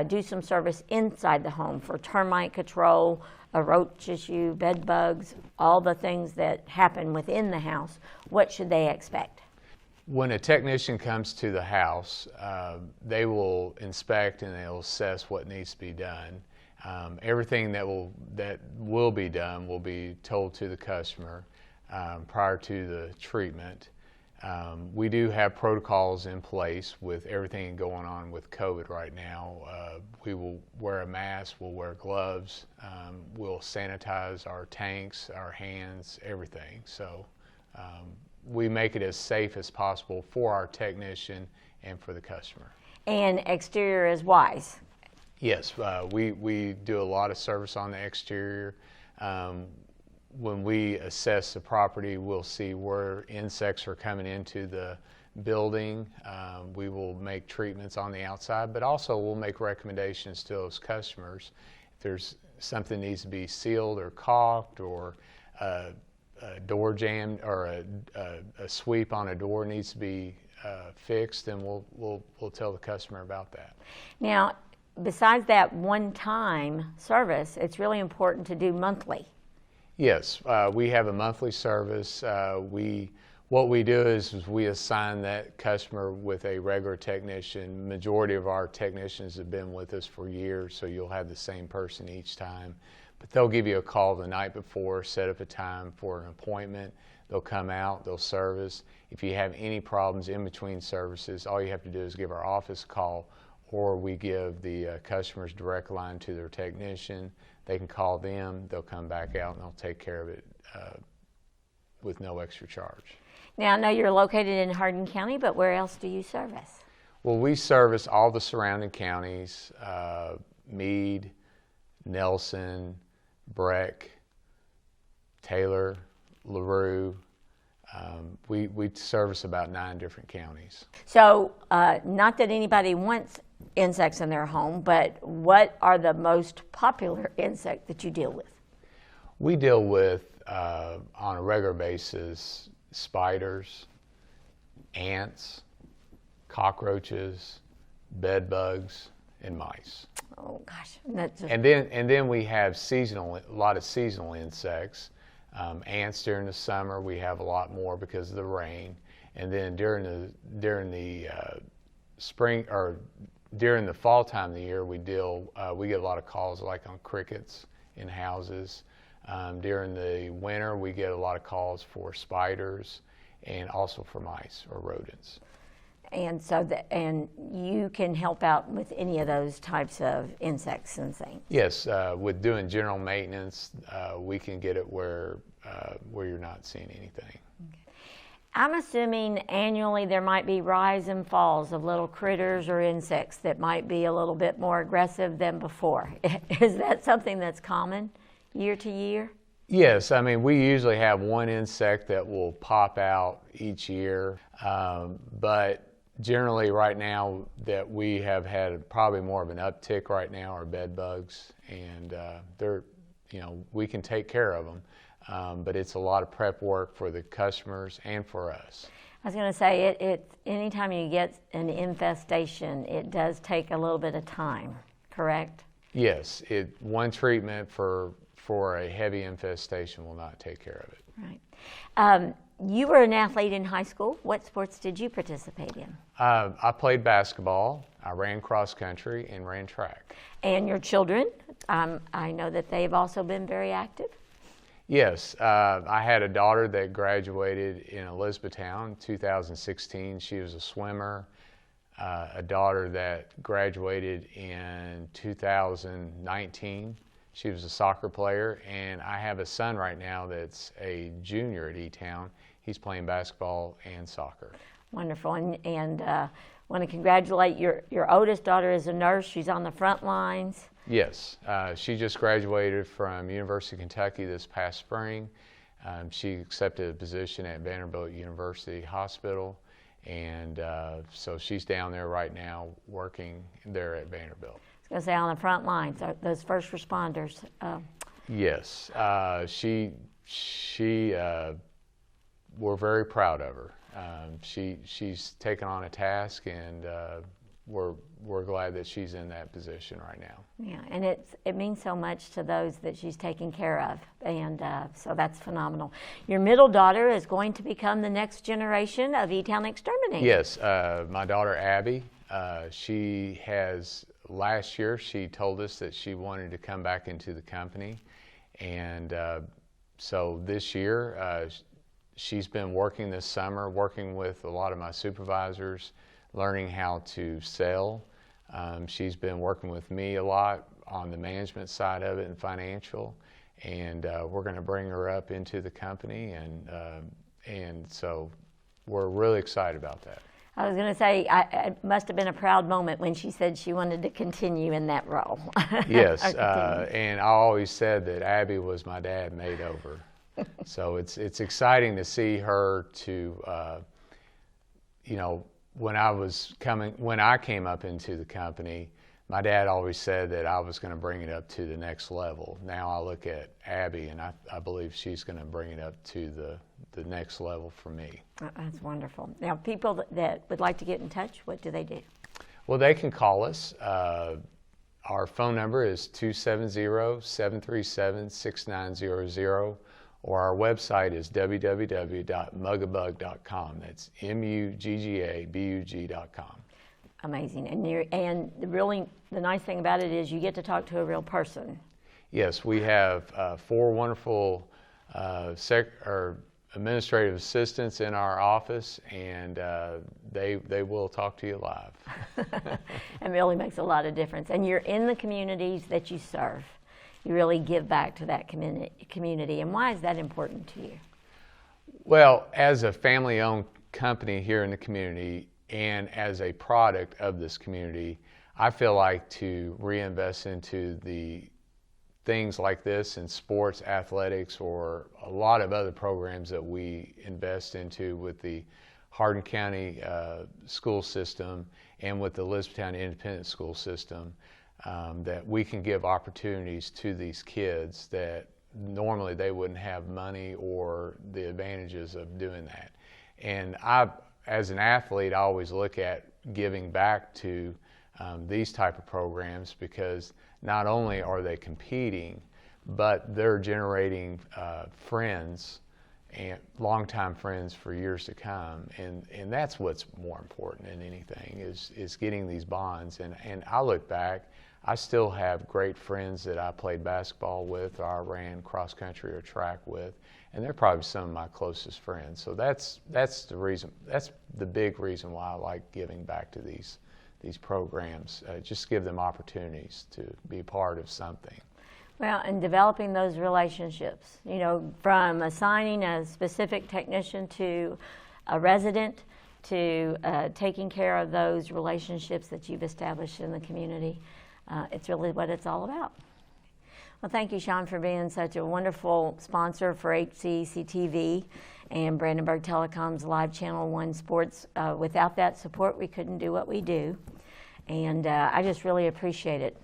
Speaker 2: do some service inside the home for termite control, roach issue, bed bugs, all the things that happen within the house? What should they expect?
Speaker 3: When a technician comes to the house, they will inspect and they'll assess what needs to be done. Everything that will be done will be told to the customer prior to the treatment. We do have protocols in place with everything going on with COVID right now. We will wear a mask, we'll wear gloves, we'll sanitize our tanks, our hands, everything. So we make it as safe as possible for our technician and for the customer.
Speaker 2: And exterior is wise.
Speaker 3: Yes, we do a lot of service on the exterior. When we assess the property, we'll see where insects are coming into the building. We will make treatments on the outside, but also we'll make recommendations to those customers. If there's something that needs to be sealed or caulked, or a door jammed, or a sweep on a door needs to be fixed, then we'll tell the customer about that.
Speaker 2: Now, besides that one-time service, it's really important to do monthly.
Speaker 3: Yes, we have a monthly service. What we do is we assign that customer with a regular technician. Majority of our technicians have been with us for years, so you'll have the same person each time. But they'll give you a call the night before, set up a time for an appointment. They'll come out, they'll service. If you have any problems in between services, all you have to do is give our office a call, or we give the customer's direct line to their technician. They can call them, they'll come back out, and they'll take care of it with no extra charge.
Speaker 2: Now, I know you're located in Hardin County, but where else do you service?
Speaker 3: Well, we service all the surrounding counties, Meade, Nelson, Breck, Taylor, LaRue. We service about 9 different counties.
Speaker 2: So, not that anybody wants insects in their home, but what are the most popular insect that you deal with?
Speaker 3: We deal with, on a regular basis, spiders, ants, cockroaches, bed bugs, and mice.
Speaker 2: Oh gosh, that's
Speaker 3: and then we have a lot of seasonal insects. Ants during the summer, we have a lot more because of the rain, and then during the spring, or during the fall time of the year, we get a lot of calls like on crickets in houses. During the winter, we get a lot of calls for spiders and also for mice or rodents.
Speaker 2: And so, and you can help out with any of those types of insects and things? Yes,
Speaker 3: with doing general maintenance, we can get it where you're not seeing anything.
Speaker 2: Okay. I'm assuming annually there might be rise and falls of little critters or insects that might be a little bit more aggressive than before. Is that something that's common year to year?
Speaker 3: Yes, I mean, we usually have one insect that will pop out each year, but generally right now that we have had probably more of an uptick right now are bed bugs, and we can take care of them, but it's a lot of prep work for the customers and for us.
Speaker 2: I was going to say, anytime you get an infestation, it does take a little bit of time, correct?
Speaker 3: Yes, one treatment for a heavy infestation will not take care of it.
Speaker 2: Right. You were an athlete in high school. What sports did you participate in?
Speaker 3: I played basketball, I ran cross country, and ran track.
Speaker 2: And your children, I know that they've also been very active?
Speaker 3: Yes, I had a daughter that graduated in Elizabethtown in 2016. She was a swimmer. A daughter that graduated in 2019. She was a soccer player, and I have a son right now that's a junior at E-Town. He's playing basketball and soccer.
Speaker 2: Wonderful, and want to congratulate your oldest daughter is a nurse. She's on the front lines.
Speaker 3: Yes, she just graduated from University of Kentucky this past spring. She accepted a position at Vanderbilt University Hospital, and so she's down there right now working there at Vanderbilt.
Speaker 2: I was going to say, on the front lines, those first responders,
Speaker 3: Yes, we're very proud of her. She's taken on a task, and we're glad that she's in that position right now.
Speaker 2: Yeah, and it means so much to those that she's taking care of, and so that's phenomenal. Your middle daughter is going to become the next generation of E-Town Exterminating.
Speaker 3: Yes, my daughter Abby, last year she told us that she wanted to come back into the company, and so this year she's been working this summer, working with a lot of my supervisors, learning how to sell. She's been working with me a lot on the management side of it and financial, and we're going to bring her up into the company, and so we're really excited about that.
Speaker 2: I was going to say, it must have been a proud moment when she said she wanted to continue in that role.
Speaker 3: Yes, and I always said that Abby was my dad made over. So it's exciting to see her to, when I came up into the company, my dad always said that I was going to bring it up to the next level. Now I look at Abby, and I believe she's going to bring it up to the next level for me.
Speaker 2: That's wonderful. Now, people that would like to get in touch, what do they do?
Speaker 3: Well, they can call us. Our phone number is 270-737-6900, or our website is www.muggabug.com. That's muggabug.com.
Speaker 2: Amazing. And really, the nice thing about it is you get to talk to a real person.
Speaker 3: Yes, we have 4 wonderful administrative assistants in our office, and they will talk to you live.
Speaker 2: It really makes a lot of difference. And you're in the communities that you serve. You really give back to that community. And why is that important to you?
Speaker 3: Well, as a family-owned company here in the community, and as a product of this community, I feel like to reinvest into the things like this in sports, athletics, or a lot of other programs that we invest into with the Hardin County school system and with the Elizabethtown Independent School System, that we can give opportunities to these kids that normally they wouldn't have money or the advantages of doing that. And as an athlete, I always look at giving back to these type of programs, because not only are they competing, but they're generating friends and longtime friends for years to come, and that's what's more important than anything is getting these bonds. And I look back, I still have great friends that I played basketball with, or I ran cross country or track with, and they're probably some of my closest friends. So that's the reason. That's the big reason why I like giving back to these programs. Just give them opportunities to be part of something.
Speaker 2: Well, and developing those relationships, from assigning a specific technician to a resident to taking care of those relationships that you've established in the community. It's really what it's all about. Well, thank you, Sean, for being such a wonderful sponsor for HCEC-TV and Brandenburg Telecom's Live Channel 1 Sports. Without that support, we couldn't do what we do. And I just really appreciate it.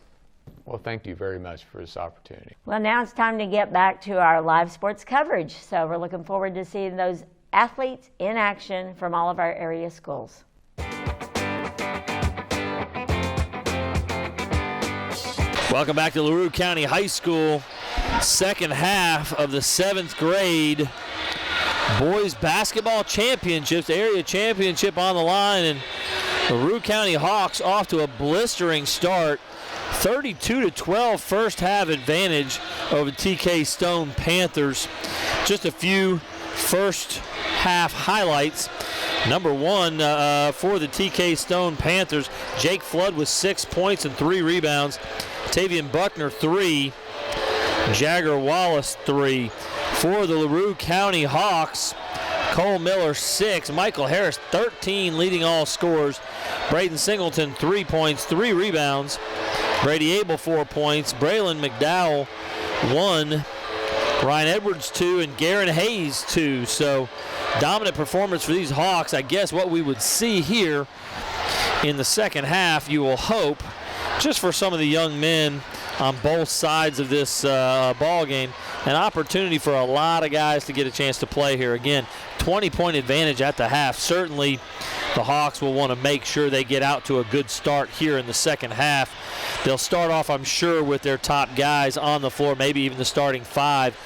Speaker 3: Well, thank you very much for this opportunity.
Speaker 2: Well, now it's time to get back to our live sports coverage. So we're looking forward to seeing those athletes in action from all of our area schools.
Speaker 1: Welcome back to LaRue County High School. Second half of the 7th grade boys basketball championships, area championship on the line, and LaRue County Hawks off to a blistering start. 32-12 first half advantage over TK Stone Panthers. Just a few first half highlights. Number one for the TK Stone Panthers, Jake Flood with 6 points and 3 rebounds. Tavian Buckner 3, Jagger Wallace 3. For the LaRue County Hawks, Cole Miller 6, Michael Harris 13 leading all scorers. Braden Singleton 3 points, 3 rebounds. Brady Abel 4 points, Braylon McDowell 1, Ryan Edwards 2, and Garen Hayes 2. So dominant performance for these Hawks. I guess what we would see here in the second half, you will hope, just for some of the young men on both sides of this ball game. An opportunity for a lot of guys to get a chance to play here. Again, 20-point advantage at the half. Certainly the Hawks will want to make sure they get out to a good start here in the second half. They'll start off, I'm sure, with their top guys on the floor, maybe even the starting 5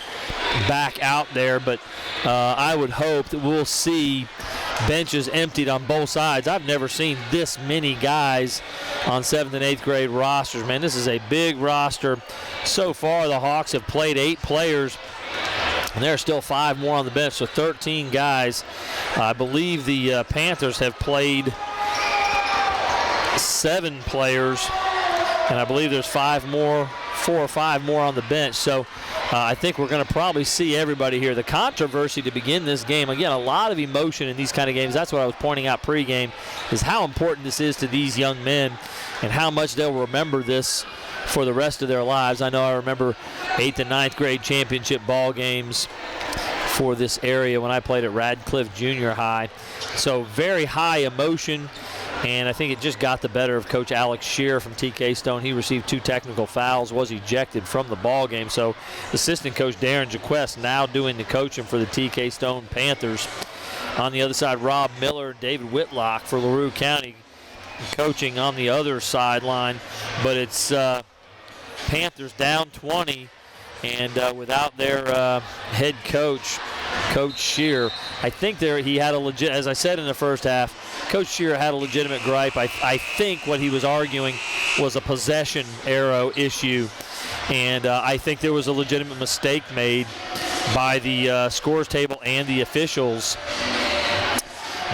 Speaker 1: back out there. But I would hope that we'll see benches emptied on both sides. I've never seen this many guys on 7th and 8th grade rosters. Man, this is a big roster. So far, the Hawks have played 8 players, and there are still 5 more on the bench, so 13 guys. I believe the Panthers have played 7 players, and I believe there's 4 or 5 more on the bench. So I think we're going to probably see everybody here. The controversy to begin this game, again, a lot of emotion in these kind of games. That's what I was pointing out pregame, is how important this is to these young men and how much they'll remember this for the rest of their lives. I know I remember 8th and 9th grade championship ball games for this area when I played at Radcliffe Junior High. So very high emotion, and I think it just got the better of Coach Alex Shear from TK Stone. He received 2 technical fouls, was ejected from the ball game. So assistant coach Darren Jaquest now doing the coaching for the TK Stone Panthers. On the other side, Rob Miller, David Whitlock for LaRue County coaching on the other sideline. But it's Panthers down 20, and without their head coach, Coach Shear. I think he had a legit, as I said in the first half, Coach Shear had a legitimate gripe. I think what he was arguing was a possession arrow issue, and I think there was a legitimate mistake made by the scores table and the officials,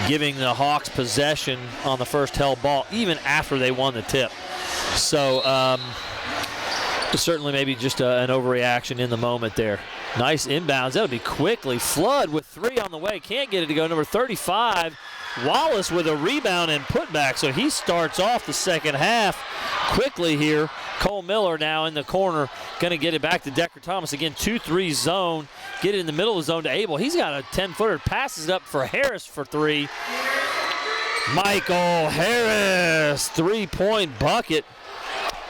Speaker 1: giving the Hawks possession on the first held ball even after they won the tip. So certainly maybe just an overreaction in the moment there. Nice inbounds. That'll be quickly. Flood with 3 on the way. Can't get it to go. Number 35, Wallace with a rebound and putback. So he starts off the second half quickly here. Cole Miller now in the corner. Going to get it back to Decker Thomas. Again, 2-3 zone. Get it in the middle of the zone to Abel. He's got a 10-footer. Passes it up for Harris for 3. Michael Harris, 3-point bucket.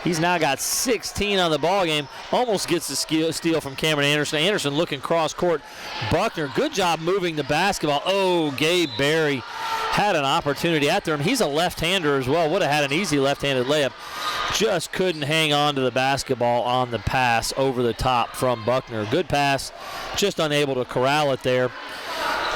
Speaker 1: He's now got 16 on the ball game. Almost gets the steal from Cameron Anderson. Anderson looking cross court. Buckner, good job moving the basketball. Oh, Gabe Berry had an opportunity after him. He's a left-hander as well. Would have had an easy left-handed layup. Just couldn't hang on to the basketball on the pass over the top from Buckner. Good pass, just unable to corral it there.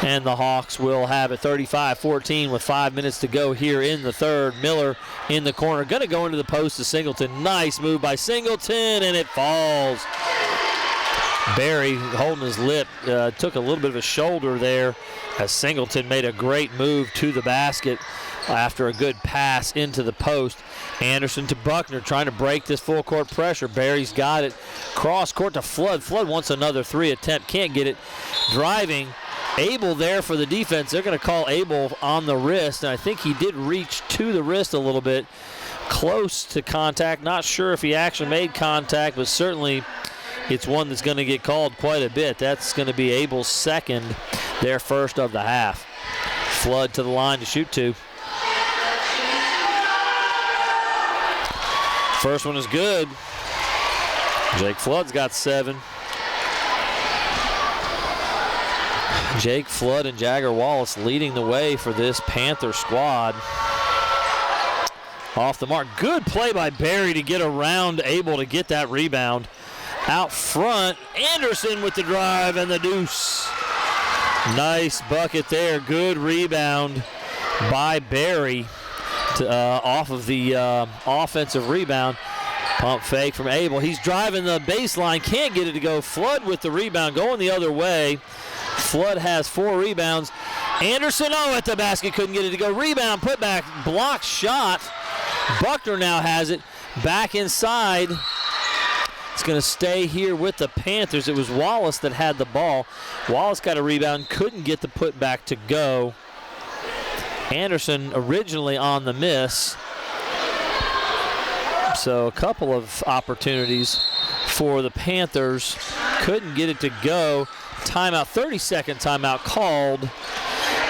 Speaker 1: And the Hawks will have it 35-14 with 5 minutes to go here in the third. Miller in the corner. Going to go into the post to Singleton. Nice move by Singleton, and it falls. Barry holding his lip. Took a little bit of a shoulder there as Singleton made a great move to the basket after a good pass into the post. Anderson to Buckner trying to break this full court pressure. Barry's got it. Cross court to Flood. Flood wants another 3 attempt. Can't get it. Driving. Abel there for the defense. They're going to call Abel on the wrist, and I think he did reach to the wrist a little bit, close to contact. Not sure if he actually made contact, but certainly it's one that's going to get called quite a bit. That's going to be Abel's second, their first of the half. Flood to the line to shoot 2. First one is good. Jake Flood's got 7. Jake Flood and Jagger Wallace leading the way for this Panther squad. Off the mark. Good play by Barry to get around, able to get that rebound. Out front, Anderson with the drive and the deuce. Nice bucket there. Good rebound by Barry off of the offensive rebound. Pump fake from Abel. He's driving the baseline. Can't get it to go. Flood with the rebound going the other way. Flood has 4 rebounds. Anderson, at the basket, couldn't get it to go. Rebound, put back, block shot. Buckner now has it back inside. It's going to stay here with the Panthers. It was Wallace that had the ball. Wallace got a rebound, couldn't get the putback to go. Anderson originally on the miss. So a couple of opportunities for the Panthers. Couldn't get it to go. Timeout, 30-second timeout called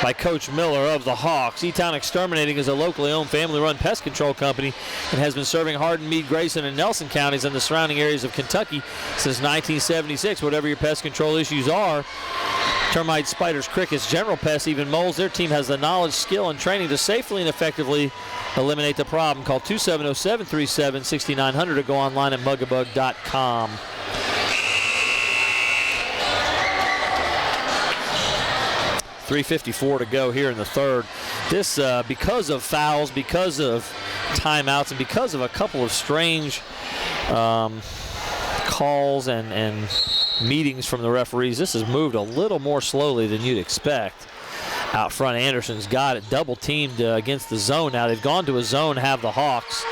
Speaker 1: by Coach Miller of the Hawks. E-Town Exterminating is a locally owned, family-run pest control company and has been serving Hardin, Meade, Grayson, and Nelson counties and the surrounding areas of Kentucky since 1976. Whatever your pest control issues are, termites, spiders, crickets, general pests, even moles, their team has the knowledge, skill, and training to safely and effectively eliminate the problem. Call 270-737-6900 or go online at mugabug.com. .354 to go here in the third. This, because of fouls, because of timeouts, and because of a couple of strange calls and meetings from the referees, this has moved a little more slowly than you'd expect. Out front, Anderson's got it double teamed against the zone now. They've gone to a zone, have the Hawks.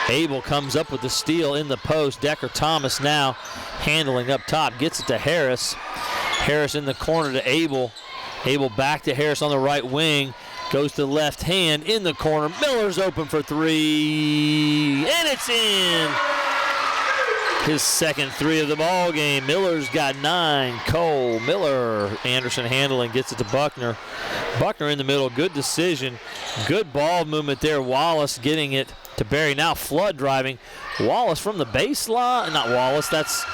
Speaker 1: Abel comes up with the steal in the post. Decker Thomas now handling up top, gets it to Harris. Harris in the corner to Abel. Abel back to Harris on the right wing. Goes to the left hand in the corner. Miller's open for three, and it's in. His second three of the ball game. Miller's got 9. Cole Miller. Anderson handling, gets it to Buckner. Buckner in the middle, good decision. Good ball movement there. Wallace getting it to Barry. Now Flood driving. Wallace from the baseline. Not Wallace, that's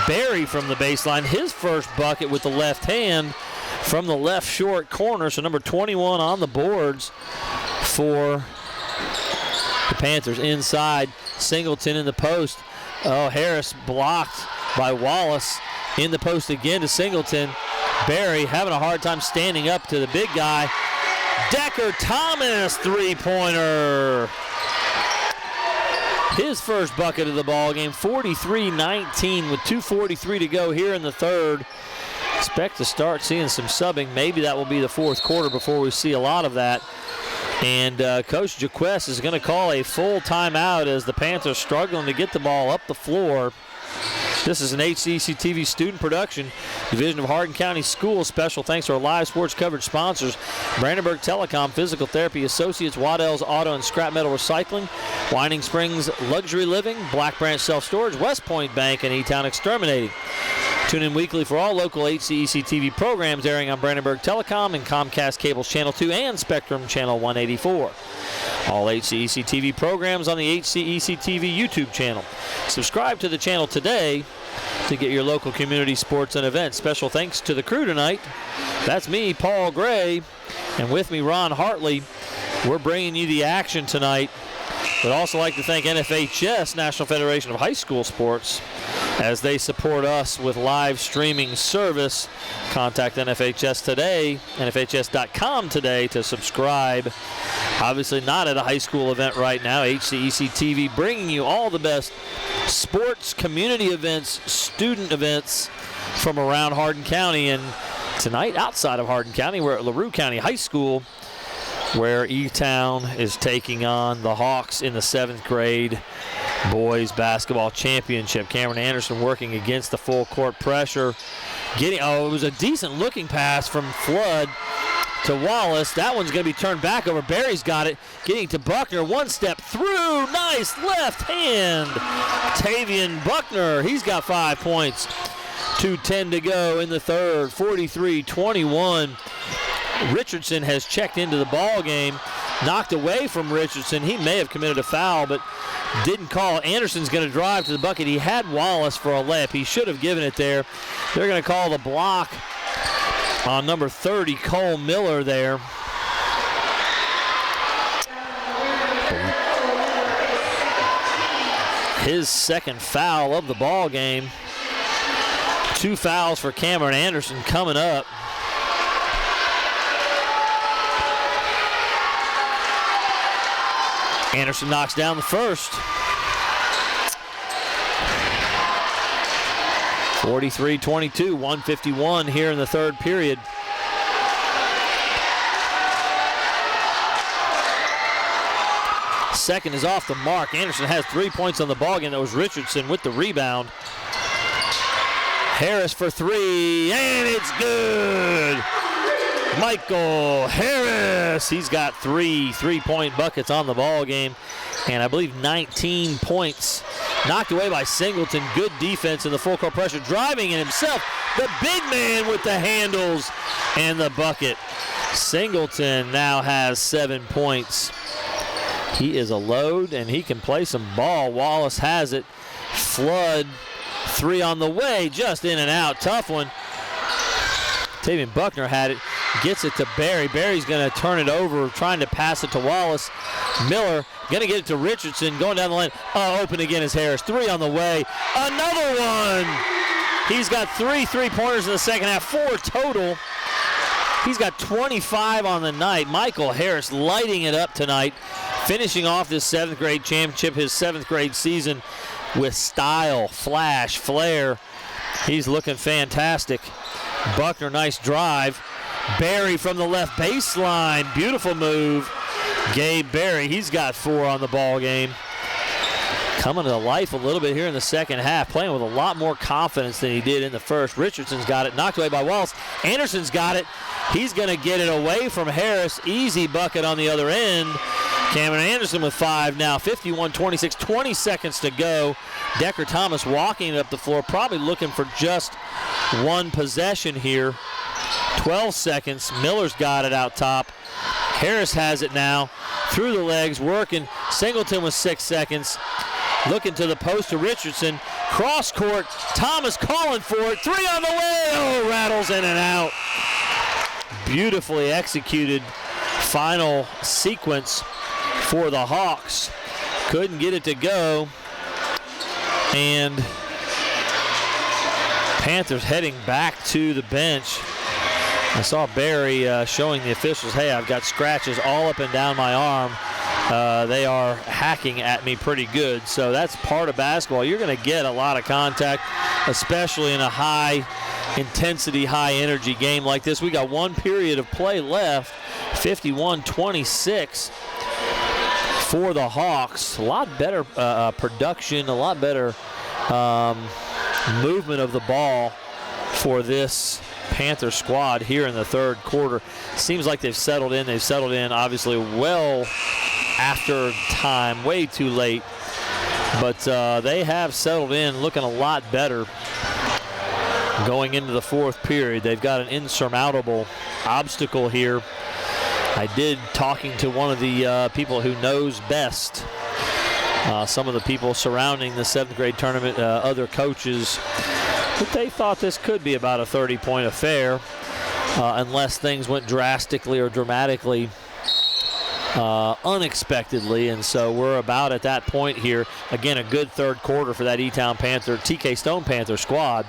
Speaker 1: Barry from the baseline. His first bucket with the left hand from the left short corner. So number 21 on the boards for the Panthers. Inside, Singleton in the post. Oh, Harris blocked by Wallace. In the post again to Singleton. Barry having a hard time standing up to the big guy. Decker Thomas, three-pointer. His first bucket of the ball game, 43-19 with 2:43 to go here in the third. Expect to start seeing some subbing. Maybe that will be the fourth quarter before we see a lot of that. And Coach Jaquess is going to call a full timeout as the Panthers struggling to get the ball up the floor. This is an HCEC-TV student production, Division of Hardin County Schools. Special thanks to our live sports coverage sponsors, Brandenburg Telecom, Physical Therapy Associates, Waddell's Auto and Scrap Metal Recycling, Winding Springs Luxury Living, Black Branch Self-Storage, West Point Bank, and E-Town Exterminating. Tune in weekly for all local HCEC-TV programs airing on Brandenburg Telecom and Comcast Cable's Channel 2 and Spectrum Channel 184. All HCEC-TV programs on the HCEC-TV YouTube channel. Subscribe to the channel today to get your local community sports and events. Special thanks to the crew tonight. That's me, Paul Gray, and with me, Ron Hartley. We're bringing you the action tonight. We'd also like to thank NFHS, National Federation of High School Sports, as they support us with live streaming service. Contact NFHS today, NFHS.com today to subscribe. Obviously not at a high school event right now. HCEC-TV bringing you all the best sports, community events, student events from around Hardin County. And tonight, outside of Hardin County, we're at LaRue County High School, where E-Town is taking on the Hawks in the 7th grade boys basketball championship. Cameron Anderson working against the full court pressure. It was a decent looking pass from Flood to Wallace. That one's going to be turned back over. Barry's got it. Getting to Buckner. One step through. Nice left hand. Tavian Buckner. He's got 5 points. 2:10 to go in the third. 43-21. Richardson has checked into the ball game. Knocked away from Richardson. He may have committed a foul, but didn't call. Anderson's going to drive to the bucket. He had Wallace for a layup. He should have given it there. They're going to call the block on number 30, Cole Miller there. His second foul of the ball game. 2 fouls for Cameron Anderson coming up. Anderson knocks down the first. 43-22, 1:51 here in the third period. Second is off the mark. Anderson has 3 points on the ball game. That was Richardson with the rebound. Harris for 3, and it's good. Michael Harris, he's got 3 3-point buckets on the ball game, and I believe 19 points. Knocked away by Singleton. Good defense in the full court pressure. Driving in himself, the big man with the handles and the bucket. Singleton now has 7 points. He is a load, and he can play some ball. Wallace has it. Flood, 3 on the way, just in and out. Tough one. Tavian Buckner had it, gets it to Barry. Barry's going to turn it over, trying to pass it to Wallace. Miller going to get it to Richardson, going down the lane. Open again is Harris. 3 on the way. Another one. He's got 3 3-pointers in the second half, 4 total. He's got 25 on the night. Michael Harris lighting it up tonight, finishing off this 7th grade championship, his 7th grade season, with style, flash, flair. He's looking fantastic. Buckner, nice drive. Barry from the left baseline, beautiful move. Gabe Barry, he's got 4 on the ball game. Coming to life a little bit here in the second half, playing with a lot more confidence than he did in the first. Richardson's got it, knocked away by Wallace. Anderson's got it. He's going to get it away from Harris. Easy bucket on the other end. Cameron Anderson with 5 now, 51-26, 20 seconds to go. Decker Thomas walking it up the floor, probably looking for just one possession here. 12 seconds. Miller's got it out top. Harris has it now. Through the legs, working. Singleton with 6 seconds. Looking to the post to Richardson. Cross court. Thomas calling for it. 3 on the way. Oh, rattles in and out. Beautifully executed final sequence for the Hawks. Couldn't get it to go. And Panthers heading back to the bench. I saw Barry showing the officials, hey, I've got scratches all up and down my arm. They are hacking at me pretty good. So that's part of basketball. You're going to get a lot of contact, especially in a high intensity, high energy game like this. We got 1 period of play left, 51-26 for the Hawks. A lot better production, a lot better movement of the ball for this Panther squad here in the third quarter. Seems like they've settled in. They've settled in obviously well after time, way too late. But they have settled in, looking a lot better going into the fourth period. They've got an insurmountable obstacle here. I did, talking to one of the people who knows best, some of the people surrounding the 7th grade tournament, other coaches, but they thought this could be about a 30-point affair unless things went drastically or dramatically unexpectedly. And so we're about at that point here. Again, a good third quarter for that E-Town Panther, TK Stone Panther squad.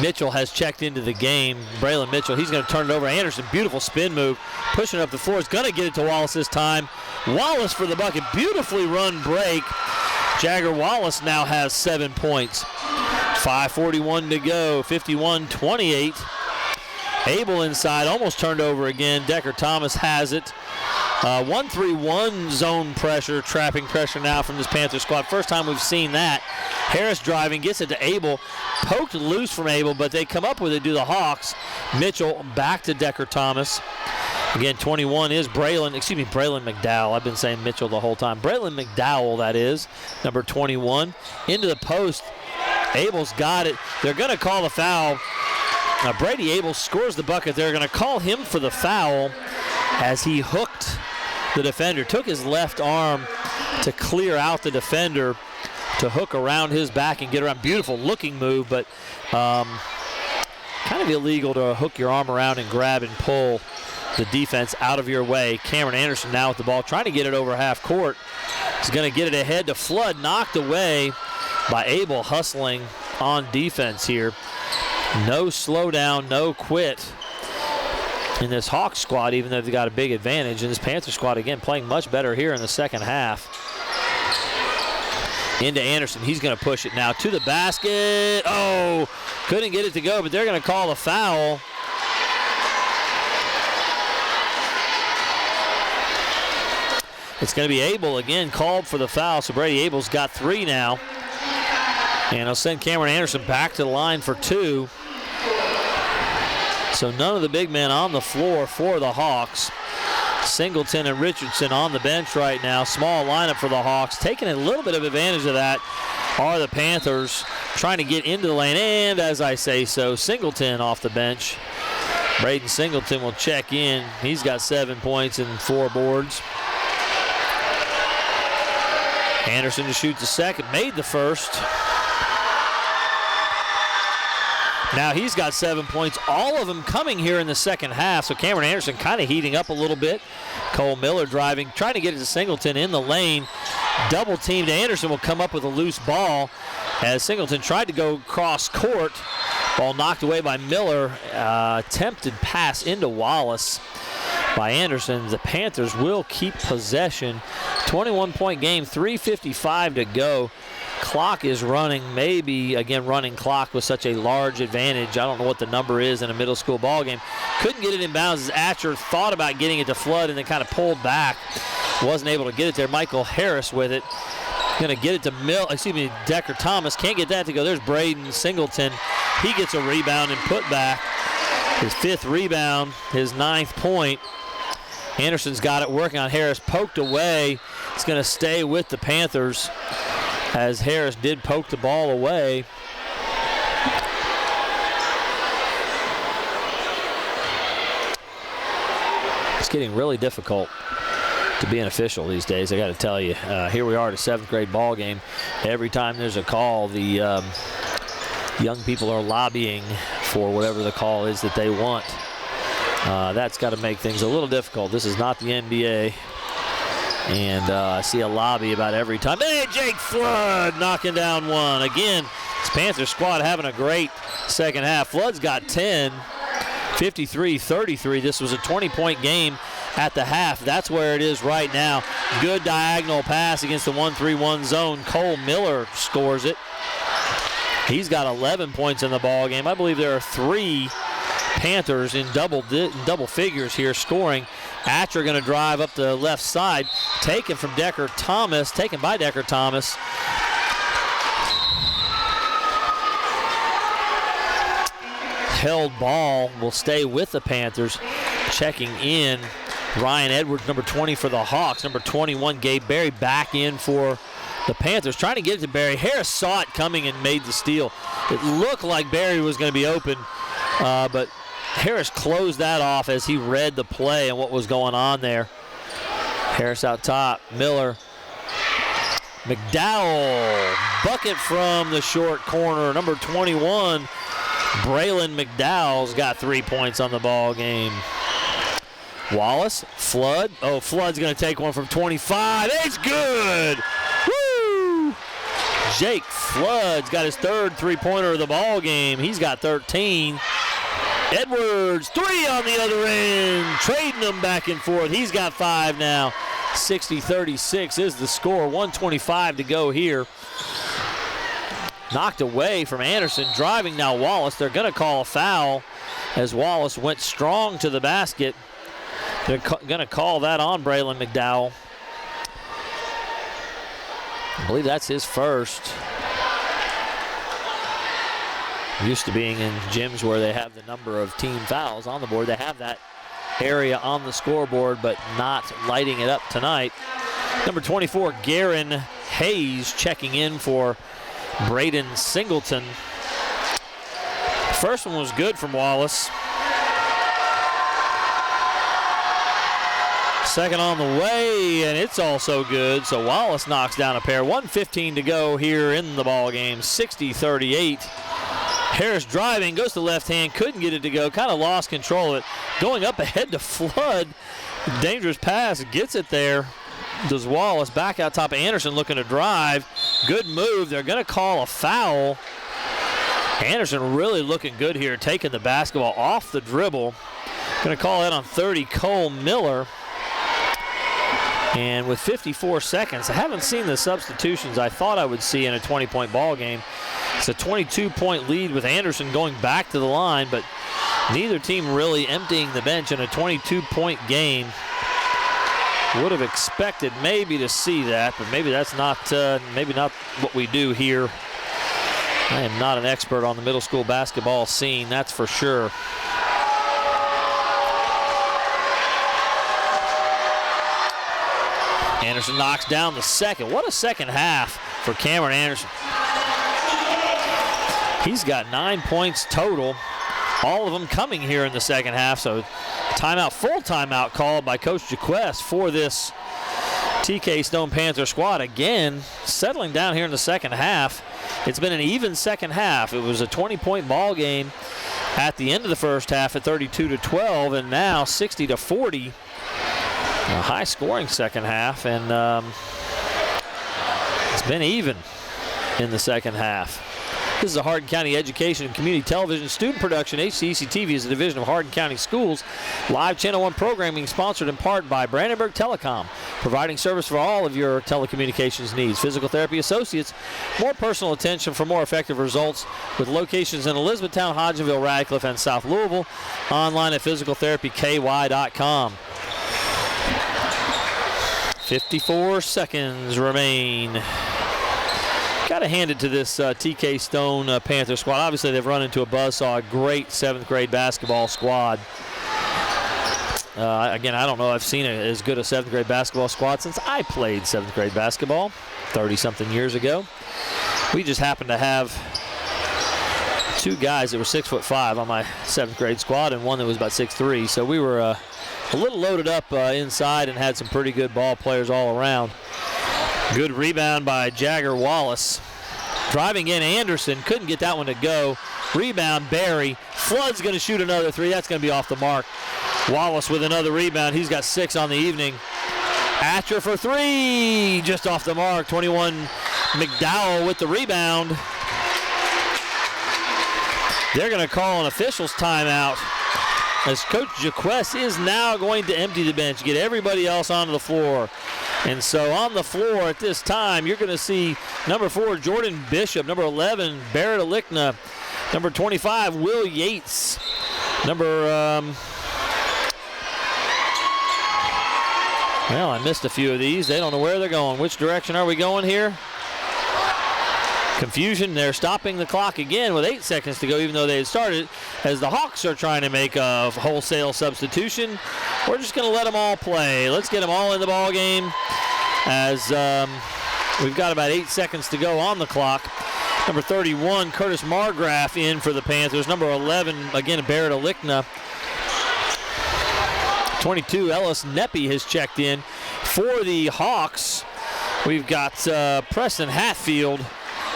Speaker 1: Mitchell has checked into the game. Braylon Mitchell, he's going to turn it over. Anderson, beautiful spin move, pushing it up the floor. He's going to get it to Wallace this time. Wallace for the bucket, beautifully run break. Jagger Wallace now has 7 points. 5:41 to go, 51-28. Abel inside, almost turned over again. Decker Thomas has it. 1-3-1 zone pressure, trapping pressure now from this Panther squad. First time we've seen that. Harris driving, gets it to Abel. Poked loose from Abel, but they come up with it, do the Hawks. Mitchell back to Decker Thomas. Again, 21 is Braylon McDowell. I've been saying Mitchell the whole time. Braylon McDowell, that is, number 21. Into the post. Abel's got it. They're going to call the foul. Brady Abel scores the bucket. They're going to call him for the foul as he hooked the defender. Took his left arm to clear out the defender, to hook around his back and get around. Beautiful looking move, but kind of illegal to hook your arm around and grab and pull the defense out of your way. Cameron Anderson now with the ball, trying to get it over half court. He's going to get it ahead to Flood, knocked away by Abel, hustling on defense here. No slowdown, no quit in this Hawks squad, even though they've got a big advantage. And this Panther squad, again, playing much better here in the second half. Into Anderson. He's going to push it now to the basket. Oh, couldn't get it to go, but they're going to call a foul. It's going to be Abel again called for the foul, so Brady Abel's got 3 now. And he'll send Cameron Anderson back to the line for 2. So none of the big men on the floor for the Hawks. Singleton and Richardson on the bench right now. Small lineup for the Hawks. Taking a little bit of advantage of that are the Panthers, trying to get into the lane. And as I say so, Singleton off the bench. Braden Singleton will check in. He's got 7 points and 4 boards. Anderson to shoot the second, made the first. Now he's got 7 points, all of them coming here in the second half. So Cameron Anderson kind of heating up a little bit. Cole Miller driving, trying to get it to Singleton in the lane. Double teamed. Anderson will come up with a loose ball as Singleton tried to go cross court. Ball knocked away by Miller. Attempted pass into Wallace by Anderson. The Panthers will keep possession. 21-point game, 3:55 to go. Clock is running, maybe, again, running clock with such a large advantage. I don't know what the number is in a middle school ball game. Couldn't get it in bounds as Atcher thought about getting it to Flood and then kind of pulled back. Wasn't able to get it there. Michael Harris with it. Going to get it to Decker Thomas. Can't get that to go. There's Braden Singleton. He gets a rebound and put back. His 5th rebound, his 9th point. Anderson's got it working on Harris. Poked away. It's going to stay with the Panthers as Harris did poke the ball away. It's getting really difficult to be an official these days, I got to tell you. Here we are at a 7th grade ball game. Every time there's a call, the young people are lobbying for whatever the call is that they want. That's got to make things a little difficult. This is not the NBA. And I see a lobby about every time. Hey, Jake Flood knocking down one. Again, this Panthers squad having a great second half. Flood's got 10, 53-33. This was a 20-point game at the half. That's where it is right now. Good diagonal pass against the 1-3-1 zone. Cole Miller scores it. He's got 11 points in the ball game. I believe there are 3 Panthers in double figures here scoring. Atcher going to drive up the left side, taken by Decker Thomas. Held ball will stay with the Panthers. Checking in, Ryan Edwards, number 20 for the Hawks. Number 21, Gabe Berry, back in for the Panthers. Trying to get it to Berry. Harris saw it coming and made the steal. It looked like Berry was going to be open, but Harris closed that off as he read the play and what was going on there. Harris out top. Miller. McDowell. Bucket from the short corner. Number 21, Braylon McDowell's got 3 points on the ball game. Wallace. Flood. Oh, Flood's going to take one from 25. It's good. Woo! Jake Flood's got his 3rd three-pointer of the ball game. He's got 13. Edwards, 3 on the other end, trading them back and forth. He's got 5 now. 60-36 is the score. 1:25 to go here. Knocked away from Anderson, driving now Wallace. They're going to call a foul as Wallace went strong to the basket. They're going to call that on Braylon McDowell. I believe that's his first. Used to being in gyms where they have the number of team fouls on the board. They have that area on the scoreboard, but not lighting it up tonight. Number 24, Garen Hayes, checking in for Braden Singleton. First one was good from Wallace. Second on the way, and it's also good. So Wallace knocks down a pair. 1:15 to go here in the ball game. 60-38. Harris driving, goes to left hand, couldn't get it to go, kind of lost control of it. Going up ahead to Flood. Dangerous pass, gets it there. Does Wallace back out top. Anderson looking to drive. Good move. They're going to call a foul. Anderson really looking good here, taking the basketball off the dribble. Going to call that on 30, Cole Miller. And with 54 seconds, I haven't seen the substitutions I thought I would see in a 20-point ball game. It's a 22-point lead with Anderson going back to the line, but neither team really emptying the bench in a 22-point game. Would have expected maybe to see that, but maybe that's not what we do here. I am not an expert on the middle school basketball scene, that's for sure. Anderson knocks down the second. What a second half for Cameron Anderson. He's got 9 points total. all of them coming here in the second half. So timeout, full timeout called by Coach Jaquest for this TK Stone Panther squad. Again, settling down here in the second half. It's been an even second half. It was a 20-point ball game at the end of the first half at 32-12, and now 60-40. A high-scoring second half, and it's been even in the second half. This is a Hardin County Education and Community Television student production. HCEC-TV is a division of Hardin County Schools. Live Channel 1 programming sponsored in part by Brandenburg Telecom, providing service for all of your telecommunications needs. Physical Therapy Associates, more personal attention for more effective results, with locations in Elizabethtown, Hodgenville, Radcliffe, and South Louisville. Online at physicaltherapyky.com. 54 seconds remain. Got to hand it to this TK Stone Panther squad. Obviously, they've run into a buzzsaw. A great 7th grade basketball squad. Again, I don't know. I've seen as good a 7th grade basketball squad since I played 7th grade basketball 30-something years ago. We just happened to have 2 guys that were 6'5" on my 7th grade squad and one that was about 6'3". So we were a little loaded up inside and had some pretty good ball players all around. Good rebound by Jagger Wallace. Driving in Anderson, couldn't get that one to go. Rebound Barry. Flood's going to shoot another 3. That's going to be off the mark. Wallace with another rebound. He's got 6 on the evening. Atcher for 3, just off the mark. 21 McDowell with the rebound. They're going to call an official's timeout, as Coach Jaquest is now going to empty the bench, get everybody else onto the floor. And so on the floor at this time, you're going to see number 4, Jordan Bishop, number 11, Barrett Alikna, number 25, Will Yates, number, well, I missed a few of these. They don't know where they're going. Which direction are we going here? Confusion. They're stopping the clock again with 8 seconds to go, even though they had started, as the Hawks are trying to make a wholesale substitution. We're just going to let them all play. Let's get them all in the ball game, as we've got about 8 seconds to go on the clock. Number 31, Curtis Margraf, in for the Panthers. Number 11, again, Barrett Alikna. 22, Ellis Neppy has checked in. For the Hawks, we've got Preston Hatfield.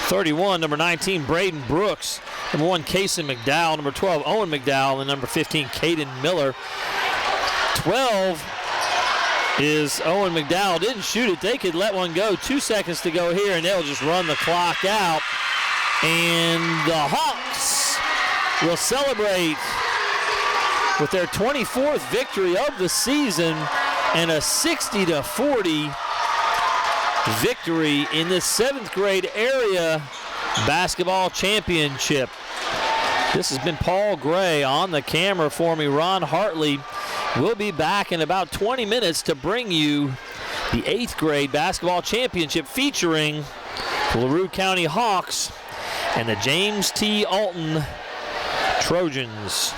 Speaker 1: 31, number 19, Braden Brooks. Number 1, Kason McDowell. Number 12, Owen McDowell. And number 15, Caden Miller. 12 is Owen McDowell. Didn't shoot it. They could let one go. 2 seconds to go here, and they'll just run the clock out. And the Hawks will celebrate with their 24th victory of the season and a 60-40 victory in the 7th grade area basketball championship. This has been Paul Gray on the camera for me. Ron Hartley will be back in about 20 minutes to bring you the 8th grade basketball championship, featuring the LaRue County Hawks and the James T. Alton Trojans.